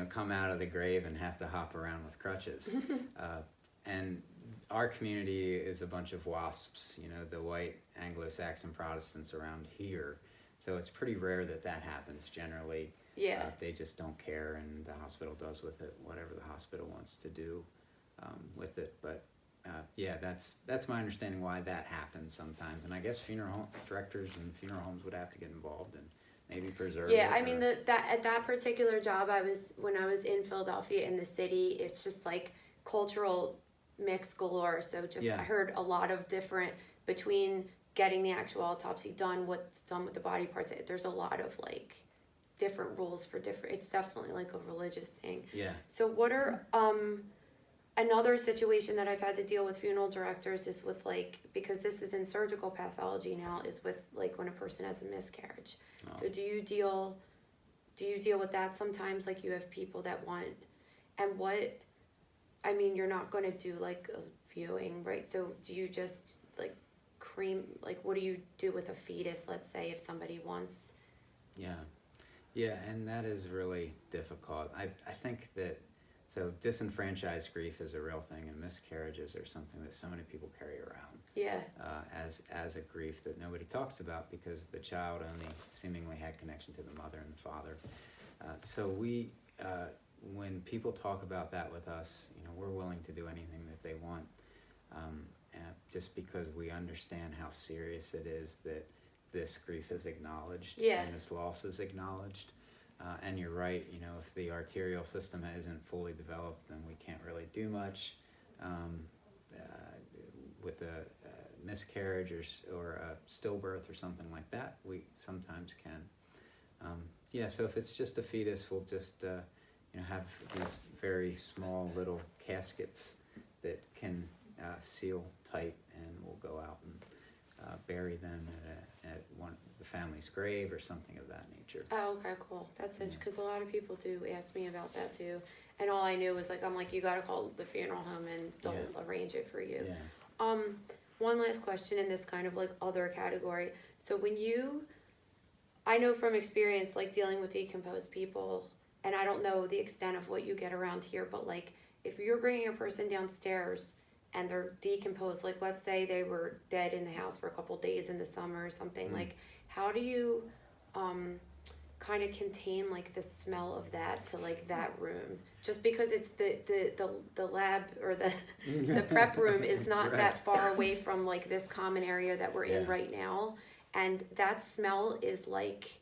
come out of the grave and have to hop around with crutches. And our community is a bunch of WASPs, the white Anglo-Saxon Protestants around here. So it's pretty rare that happens. Generally, they just don't care, and the hospital does with it whatever the hospital wants to do with it. But that's my understanding why that happens sometimes. And I guess funeral home directors and funeral homes would have to get involved and maybe preserve it. Yeah, I mean at that particular job when I was in Philadelphia in the city, it's just like cultural mix galore. So I heard a lot of different between getting the actual autopsy done, what's done with the body parts. There's a lot of like different rules for different. It's definitely like a religious thing. Yeah. So what are another situation that I've had to deal with funeral directors is with like, because this is in surgical pathology now, is with like when a person has a miscarriage. Oh. So do you deal with that sometimes? Like you have people that want, and you're not going to do like a viewing, right? So do you just like what do you do with a fetus, let's say, if somebody wants? Yeah, and that is really difficult. I think that, so disenfranchised grief is a real thing, and miscarriages are something that so many people carry around as a grief that nobody talks about because the child only seemingly had connection to the mother and the father. So we, when people talk about that with us, we're willing to do anything that they want. Just because we understand how serious it is that this grief is acknowledged and this loss is acknowledged. And you're right, if the arterial system isn't fully developed, then we can't really do much. With a miscarriage or a stillbirth or something like that, we sometimes can. So if it's just a fetus, we'll just have these very small little caskets that can seal tight, and we'll go out and bury them at the family's grave or something of that nature. Oh, okay, cool. That's it, because a lot of people do ask me about that too, and all I knew was like, I'm like, you gotta call the funeral home and they'll arrange it for you. One last question in this kind of like other category. So I know from experience, like dealing with decomposed people, and I don't know the extent of what you get around here, but like if you're bringing a person downstairs and they're decomposed, like let's say they were dead in the house for a couple days in the summer or something, like how do you kind of contain like the smell of that to like that room? Just because it's the lab or the prep room is not that far away from like this common area that we're in right now, and that smell is like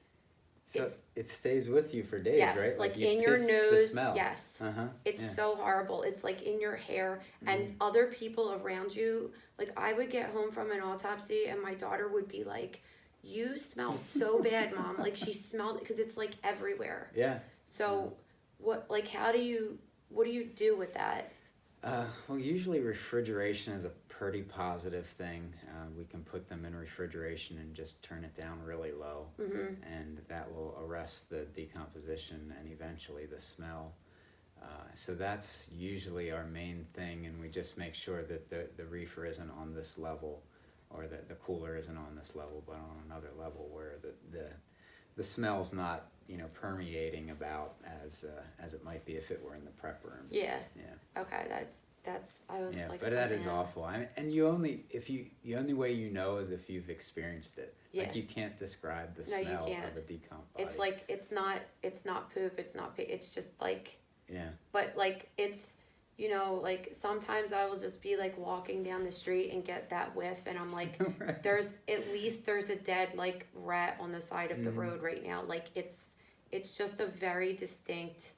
So it stays with you for days, yes, right? like you in your piss nose. the smell. Yes. It's Yeah. so horrible. It's like in your hair and other people around you. Like I would get home from an autopsy and my daughter would be like, "You smell so bad, Mom." Like she smelled it because it's like everywhere. Yeah. So what do you do with that? Well, usually refrigeration is a pretty positive thing. We can put them in refrigeration and just turn it down really low, and that will arrest the decomposition and eventually the smell. So that's usually our main thing, and we just make sure that the reefer isn't on this level, or that the cooler isn't on this level, but on another level where the smell's not permeating about as it might be if it were in the prep room. Yeah. Yeah. Okay, that's I was Yeah, like. but that is awful. I mean, and the only way you know is if you've experienced it. Yeah. Like you can't describe the No, you smell can't. of a decomp body. It's like it's not poop. It's not. It's just like. Yeah. But like it's. Like sometimes I will just be like walking down the street and get that whiff, and I'm like, Right. there's a dead like rat on the side of the road right now. Like it's just a very distinct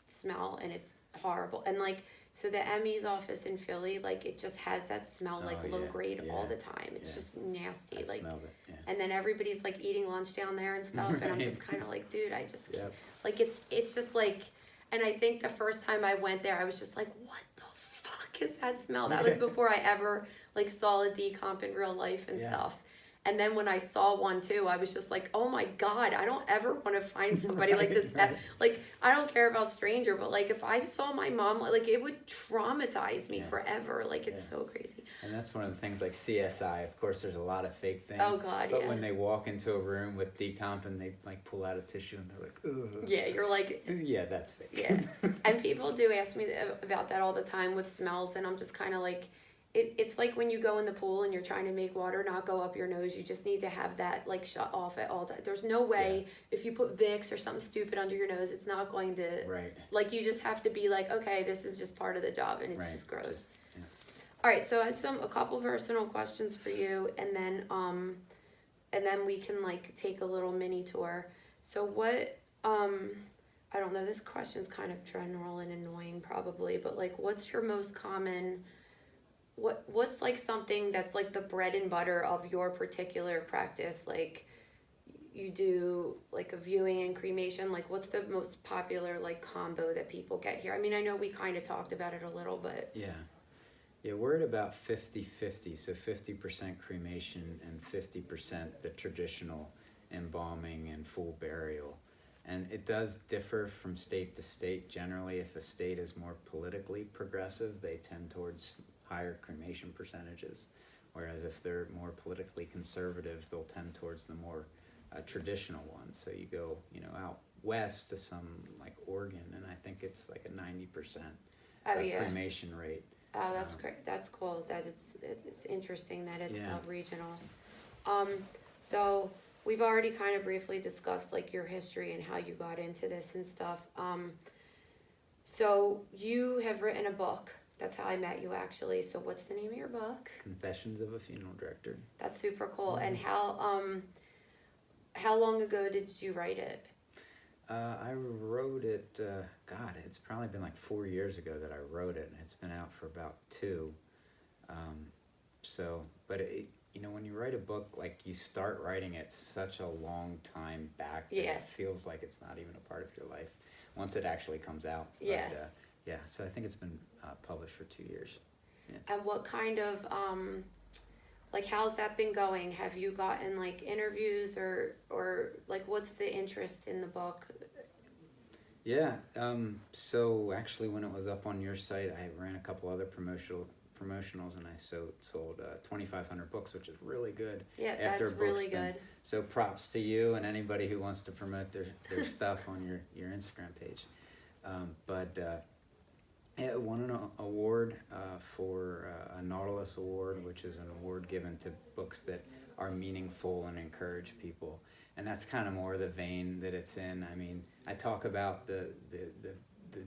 smell, and it's horrible. And like so the ME's office in Philly, like it just has that smell like Oh, low yeah, grade all yeah, the time. It's yeah. just nasty. I've like smelled it. Yeah. and then everybody's like eating lunch down there and stuff, and I'm just Right. kind of like, dude, I just Yep. like it's just like. And I think the first time I went there, I was just like, what the fuck is that smell? That was before I ever like saw a decomp in real life and Yeah. stuff. And then when I saw one too, I was just like, oh my God, I don't ever want to find somebody like this. Right. Like, I don't care about stranger, but like if I saw my mom, like it would traumatize me Yeah. forever. Like it's Yeah. so crazy. And that's one of the things like CSI. Of course, there's a lot of fake things. Oh God, But yeah. when they walk into a room with decomp and they like pull out a tissue and they're like, ugh. Yeah, you're like, Yeah, that's fake. yeah. And people do ask me about that all the time with smells, and I'm just kind of like, it's like when you go in the pool and you're trying to make water not go up your nose. You just need to have that like shut off at all times. There's no way if you put Vicks or something stupid under your nose, it's not going to. Right. Like you just have to be like, okay, this is just part of the job, and it's Right. just gross. Just, yeah. All right, so I have a couple personal questions for you, and then we can like take a little mini tour. So what I don't know, this question's kind of general and annoying probably, but like what's your most common what's like something that's like the bread and butter of your particular practice? Like you do like a viewing and cremation, like what's the most popular like combo that people get here? I mean, I know we kind of talked about it a little, but Yeah, we're at about 50-50, so 50% cremation and 50% the traditional embalming and full burial. And it does differ from state to state. Generally, if a state is more politically progressive, they tend towards higher cremation percentages. Whereas if they're more politically conservative, they'll tend towards the more traditional ones. So you go, out west to some like Oregon, and I think it's like a 90% cremation rate. Oh, that's great. That's cool. That it's interesting that it's regional. So we've already kind of briefly discussed like your history and how you got into this and stuff. So you have written a book. That's how I met you actually. So what's the name of your book? Confessions of a Funeral Director. That's super cool. And how long ago did you write it? I wrote it, it's probably been like 4 years ago that I wrote it, and it's been out for about 2. But when you write a book, like you start writing it such a long time back that it feels like it's not even a part of your life once it actually comes out. But, so I think it's been published for 2 years. Yeah. And what kind of, like how's that been going? Have you gotten like interviews or like what's the interest in the book? Yeah, so actually when it was up on your site, I ran a couple other promotionals, and I sold 2,500 books, which is really good. Yeah, after that's really good. So props to you and anybody who wants to promote their stuff on your Instagram page. It won an award for a Nautilus Award, which is an award given to books that are meaningful and encourage people. And that's kind of more the vein that it's in. I mean, I talk about the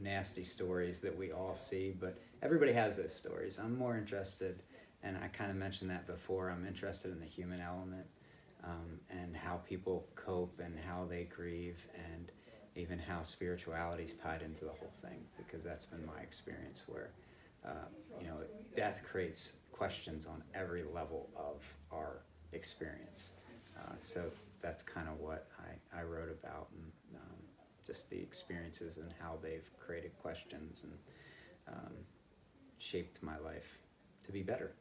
nasty stories that we all see, but everybody has those stories. I'm more interested, and I kind of mentioned that before, I'm interested in the human element. and how people cope and how they grieve, and even how spirituality is tied into the whole thing, because that's been my experience where, death creates questions on every level of our experience. So that's kind of what I wrote about, and just the experiences and how they've created questions and shaped my life to be better.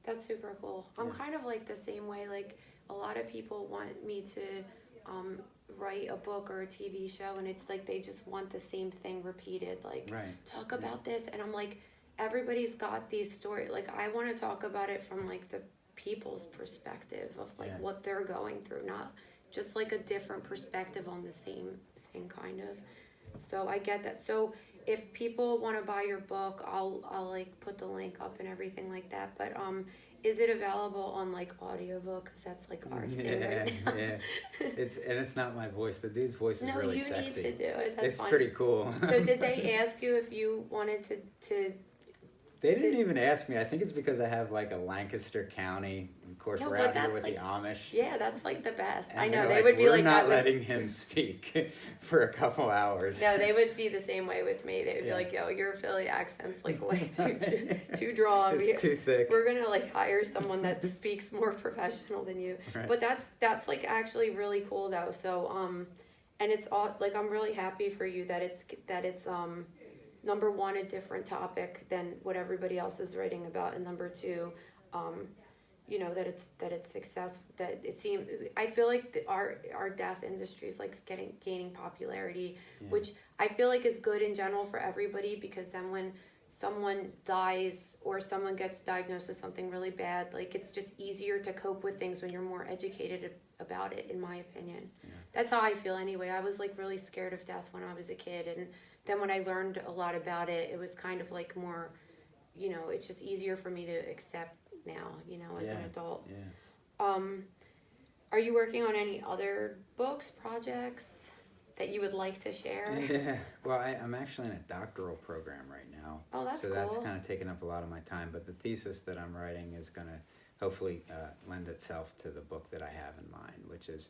That's super cool. I'm Yeah. kind of like the same way. Like, a lot of people want me to write a book or a TV show, and it's like they just want the same thing repeated. Like, Right. talk about this, and I'm like, everybody's got these stories. Like, I want to talk about it from like the people's perspective of like Yeah. what they're going through, not just like a different perspective on the same thing, kind of. So I get that. So if people want to buy your book, I'll like put the link up and everything like that. But is it available on like audiobook? Because that's like our thing right now. Yeah. It's not my voice. The dude's voice is No, really you sexy. need to do it. That's It's fine. pretty cool. So did they ask you if you wanted to? They didn't even ask me. I think it's because I have like a Lancaster County. Of course, No, we're but out here that's with like- the Amish. Yeah, that's like the best. And I know they're they like, would be we're like not that. letting him speak for a couple hours. No, they would be the same way with me. They would be Yeah. like, "Yo, your Philly accent's like way too drawn. It's too thick. We're gonna like hire someone that speaks more professional than you." Right. But that's like actually really cool though. So and it's all like, I'm really happy for you that it's number one, a different topic than what everybody else is writing about, and number two, that it's successful. That it seems, I feel like our death industry is like gaining popularity, Yeah. which I feel like is good in general for everybody, because then when someone dies or someone gets diagnosed with something really bad, like, it's just easier to cope with things when you're more educated about it, in my opinion. Yeah. That's how I feel anyway. I was like really scared of death when I was a kid, and then when I learned a lot about it, it was kind of like more, it's just easier for me to accept now, as an Yeah. adult. Yeah. Are you working on any other books, projects that you would like to share? Yeah. Well, I'm actually in a doctoral program right now. Oh, that's so cool. that's kind of taking up a lot of my time. But the thesis that I'm writing is going to hopefully lend itself to the book that I have in mind, which is,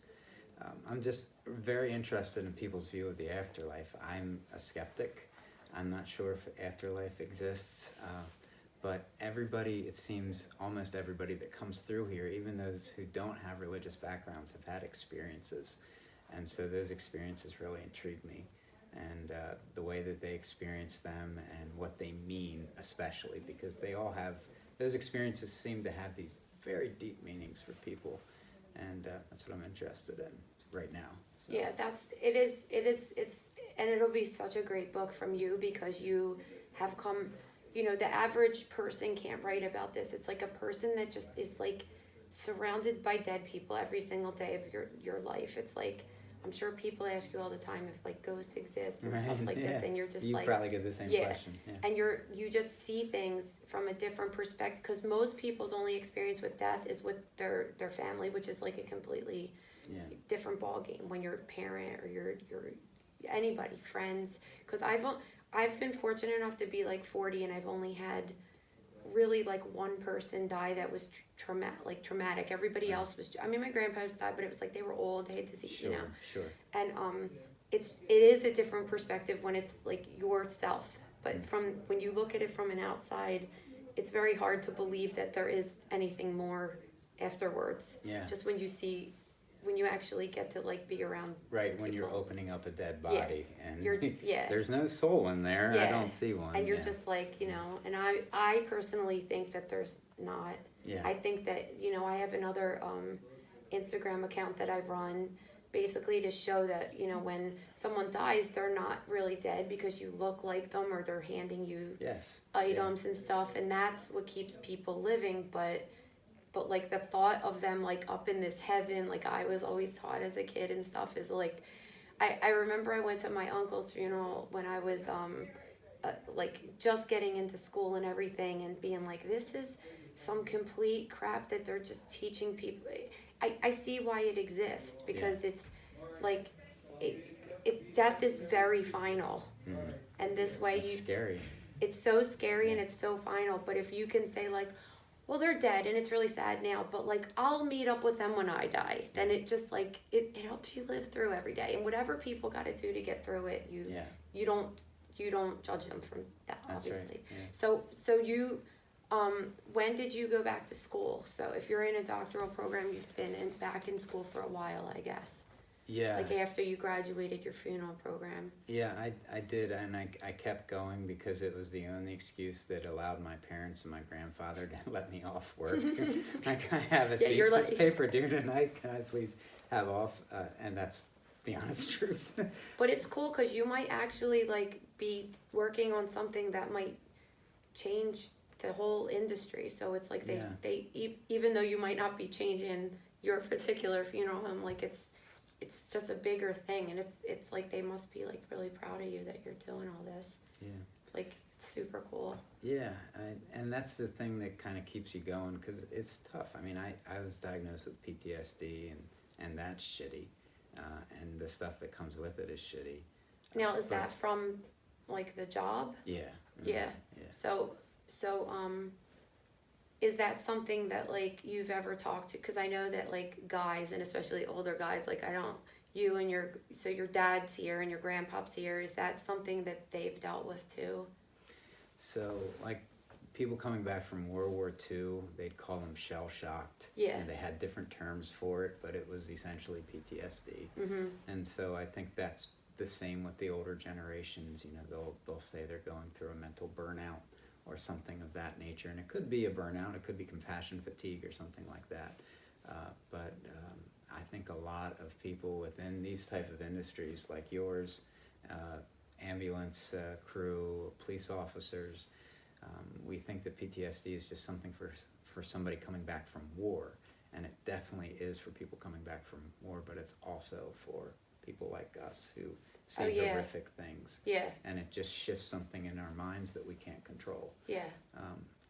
I'm just very interested in people's view of the afterlife. I'm a skeptic. I'm not sure if afterlife exists. But everybody, it seems, almost everybody that comes through here, even those who don't have religious backgrounds, have had experiences. And so those experiences really intrigue me. And the way that they experience them and what they mean, especially, because they all have, those experiences seem to have these very deep meanings for people. And that's what I'm interested in right now. So. Yeah, and it'll be such a great book from you, because you have come, the average person can't write about this. It's like a person that just is like surrounded by dead people every single day of your life. It's like, I'm sure people ask you all the time if like ghosts exist and stuff like this, and you're just you like, probably get the same yeah. question. Yeah. And you just see things from a different perspective, because most people's only experience with death is with their family, which is like a completely Yeah. different ball game when you're a parent or you're anybody, friends. Because I've been fortunate enough to be like 40, and I've only had really like one person die that was traumatic. Everybody else was, my grandparents died, but it was like they were old, they had disease, Sure. Sure. And it is a different perspective when it's like yourself. But from when you look at it from an outside, it's very hard to believe that there is anything more afterwards. Yeah. Just when you actually get to like be around. Right, when you're people. opening up a dead Yeah. body and Yeah. there's no soul in there. I Yeah. don't see one. And you're yeah. just like, and I personally think that there's not. Yeah. I think that, I have another Instagram account that I run basically to show that, when someone dies, they're not really dead because you look like them, or they're handing you Yes. items and stuff, and that's what keeps people living. But like the thought of them like up in this heaven, like I was always taught as a kid and stuff, is like, I remember I went to my uncle's funeral when I was like just getting into school and everything, and being like, this is some complete crap that they're just teaching people. I see why it exists, because it's like death is very final. And this way It's scary. it's so scary and it's so final. But if you can say like, well, they're dead and it's really sad now, but like I'll meet up with them when I die. Then it just like it helps you live through every day, and whatever people got to do to get through it, Yeah, you don't judge them from that, that's obviously. right. Yeah. So you when did you go back to school? So if you're in a doctoral program, you've been back in school for a while, I guess. Yeah. Like after you graduated your funeral program. Yeah, I did, and I kept going because it was the only excuse that allowed my parents and my grandfather to let me off work. Like, I have a Yeah, you're thesis like- paper due tonight, can I please have off? And that's the honest truth. But it's cool because you might actually like be working on something that might change the whole industry. So it's like Yeah. even though you might not be changing your particular funeral home, like it's just a bigger thing, and it's like they must be like really proud of you that you're doing all this. Yeah. Like it's super cool. Yeah, and that's the thing that kind of keeps you going because it's tough. I mean, I was diagnosed with PTSD, and that's shitty, and the stuff that comes with it is shitty. Now is But- that from like the job? Yeah. Yeah. Yeah. So is that something that like you've ever talked to? Because I know that like guys, and especially older guys, like you and your dad's here and your grandpa's here. Is that something that they've dealt with too? So, like, people coming back from World War II, they'd call them shell-shocked. Yeah. And they had different terms for it, but it was essentially PTSD. Mm-hmm. And so I think that's the same with the older generations. You know, they'll say they're going through a mental burnout or something of that nature. And it could be a burnout, it could be compassion fatigue or something like that. But I think a lot of people within these type of industries like yours, ambulance crew, police officers, we think that PTSD is just something for somebody coming back from war, and it definitely is for people coming back from war, but it's also for people like us who see Oh, yeah. horrific things, Yeah. and it just shifts something in our minds that we can't control. Yeah.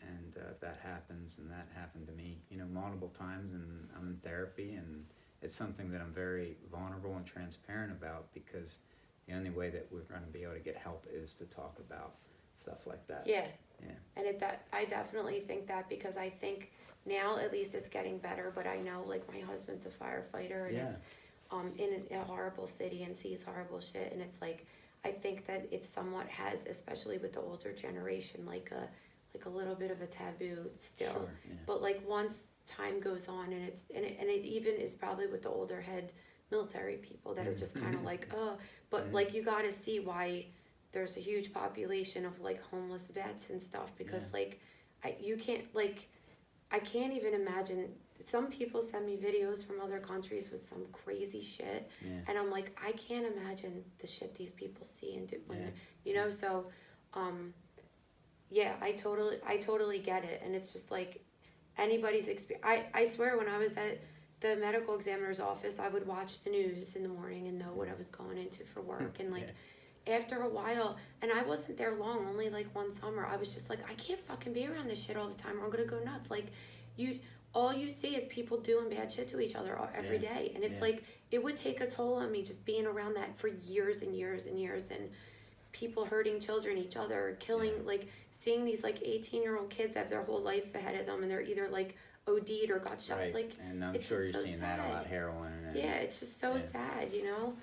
And that happens, and that happened to me, you know, multiple times, and I'm in therapy, and it's something that I'm very vulnerable and transparent about because the only way that we're going to be able to get help is to talk about stuff like that. Yeah. Yeah. And I definitely think that because I think now at least it's getting better, but I know like my husband's a firefighter and Yeah. it's in a horrible city and sees horrible shit, and it's like I think that it somewhat has, especially with the older generation, like a little bit of a taboo still. Sure, yeah. But like once time goes on and it even is probably with the older head military people that are just kind of like, oh, but like you got to see why there's a huge population of like homeless vets and stuff because Yeah. like I can't even imagine. Some people send me videos from other countries with some crazy shit, Yeah. and I'm like, I can't imagine the shit these people see and do when Yeah. they're, you know. So, yeah, I totally get it, and it's just like anybody's experience. I swear, when I was at the medical examiner's office, I would watch the news in the morning and know what I was going into for work, and like. After a while, and I wasn't there long, only like one summer, I was just like, I can't fucking be around this shit all the time or I'm gonna go nuts. Like, all you see is people doing bad shit to each other every Yeah. day. And it's Yeah. like, it would take a toll on me just being around that for years and years and years, and people hurting children, each other, killing, Yeah. like, seeing these like 18-year-old kids have their whole life ahead of them and they're either like OD'd or got shot. Right. Like, And I'm it's sure just you're so seeing that a sad. lot, heroin. And, yeah, it's just so Yeah. sad, you know?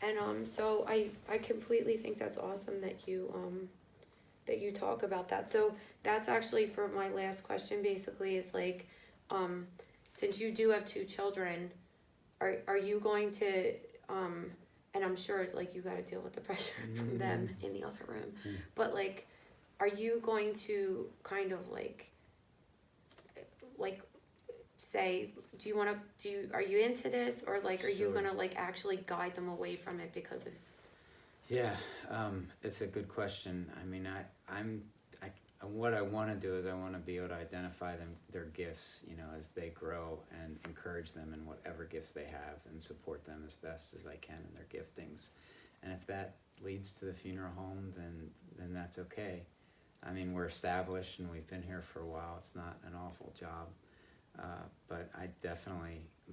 And so I completely think that's awesome that you talk about that. So that's actually for my last question basically is like, since you do have 2 children, are you going to, and I'm sure like you got to deal with the pressure from them in the other room, but like, are you going to kind of like say, are you into this, or like are you Sure. gonna like actually guide them away from it because of Yeah, it's a good question. I mean, what I want to do is I want to be able to identify their gifts, you know, as they grow, and encourage them in whatever gifts they have and support them as best as I can in their giftings. And if that leads to the funeral home, then that's okay. I mean, we're established and we've been here for a while. It's not an awful job. But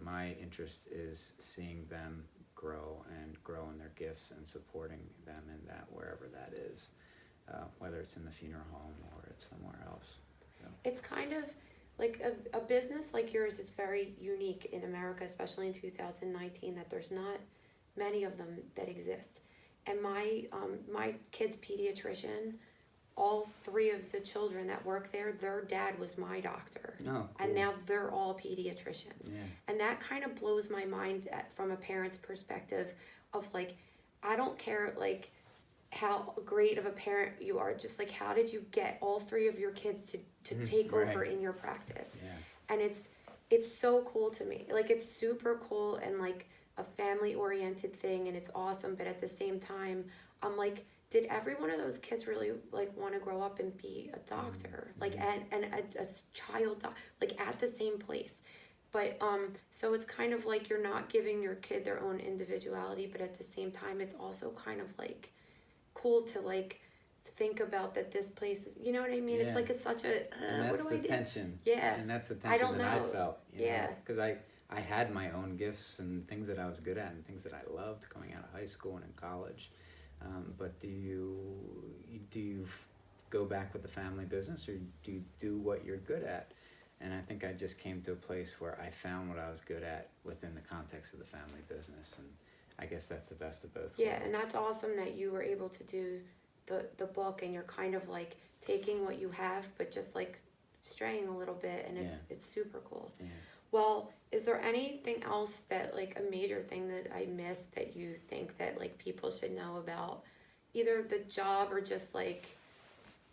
my interest is seeing them grow in their gifts and supporting them in that, wherever that is, whether it's in the funeral home or it's somewhere else. So. it's kind of like a business like yours is very unique in America, especially in 2019, that there's not many of them that exist. And my kid's pediatrician, all three of the children that work there, their dad was my doctor. Oh, cool. And now they're all pediatricians. Yeah. And that kind of blows my mind from a parent's perspective of like, I don't care like how great of a parent you are, just like how did you get all three of your kids to take Right. over in your practice? Yeah. And it's so cool to me. Like it's super cool and like a family oriented thing, and it's awesome, but at the same time I'm like, did every one of those kids really like want to grow up and be a doctor? Like and a child like at the same place? But so it's kind of like you're not giving your kid their own individuality, but at the same time it's also kind of like cool to like think about that this place is, you know what I mean? Yeah. It's like it's such a And what that's do the I do? tension. Yeah. And that's the I tension don't that I know. felt. Yeah. Because I had my own gifts and things that I was good at and things that I loved coming out of high school and in college. But do you go back with the family business, or do you do what you're good at? And I think I just came to a place where I found what I was good at within the context of the family business, and I guess that's the best of both Yeah, worlds. and that's awesome that you were able to do the book, and you're kind of like taking what you have but just like straying a little bit, and it's super cool. Yeah. Well, is there anything else that like a major thing that I missed that you think that like people should know about either the job or just like,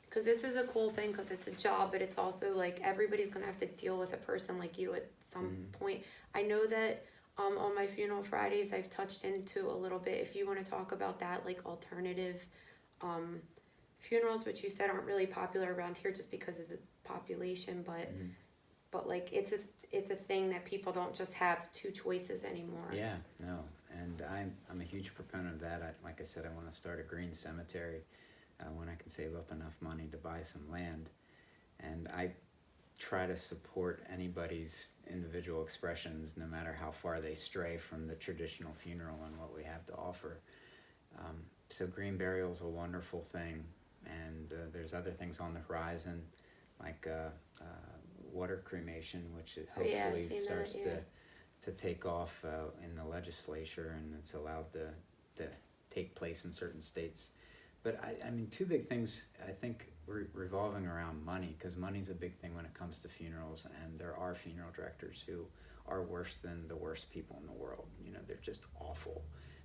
because this is a cool thing because it's a job, but it's also like everybody's gonna have to deal with a person like you at some point. I know that on my Funeral Fridays I've touched into a little bit, if you want to talk about that, like alternative funerals, which you said aren't really popular around here just because of the population, but like it's a thing that people don't just have two choices anymore. Yeah, no, and I'm a huge proponent of that. Like I said, I want to start a green cemetery when I can save up enough money to buy some land, and I try to support anybody's individual expressions, no matter how far they stray from the traditional funeral and what we have to offer. So green burial is a wonderful thing, and there's other things on the horizon, like water cremation, which hopefully starts to take off in the legislature, and it's allowed to take place in certain states. But I mean, two big things I think revolving around money, because money's a big thing when it comes to funerals, and there are funeral directors who are worse than the worst people in the world. You know, they're just awful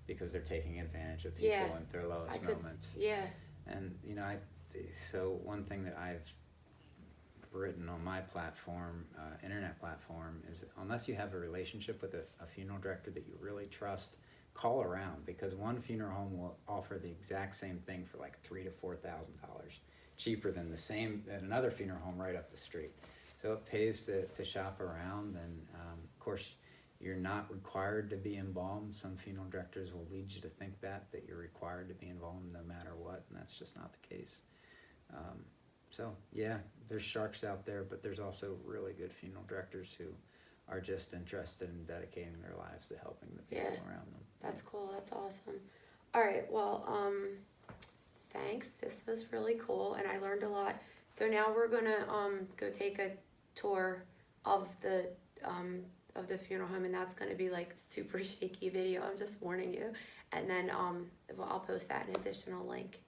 because they're taking advantage of people at their lowest moments. And you know, so one thing that I've written on my platform, internet platform, is unless you have a relationship with a funeral director that you really trust, call around, because one funeral home will offer the exact same thing for like $3,000 to $4,000 cheaper than another funeral home right up the street. So it pays to shop around, and of course you're not required to be embalmed. Some funeral directors will lead you to think that you're required to be embalmed no matter what, and that's just not the case. So yeah, there's sharks out there, but there's also really good funeral directors who are just interested in dedicating their lives to helping the people around them. That's cool. That's awesome. All right. Well, thanks. This was really cool, and I learned a lot. So now we're gonna go take a tour of the funeral home, and that's gonna be like super shaky video. I'm just warning you. And then I'll post that an additional link.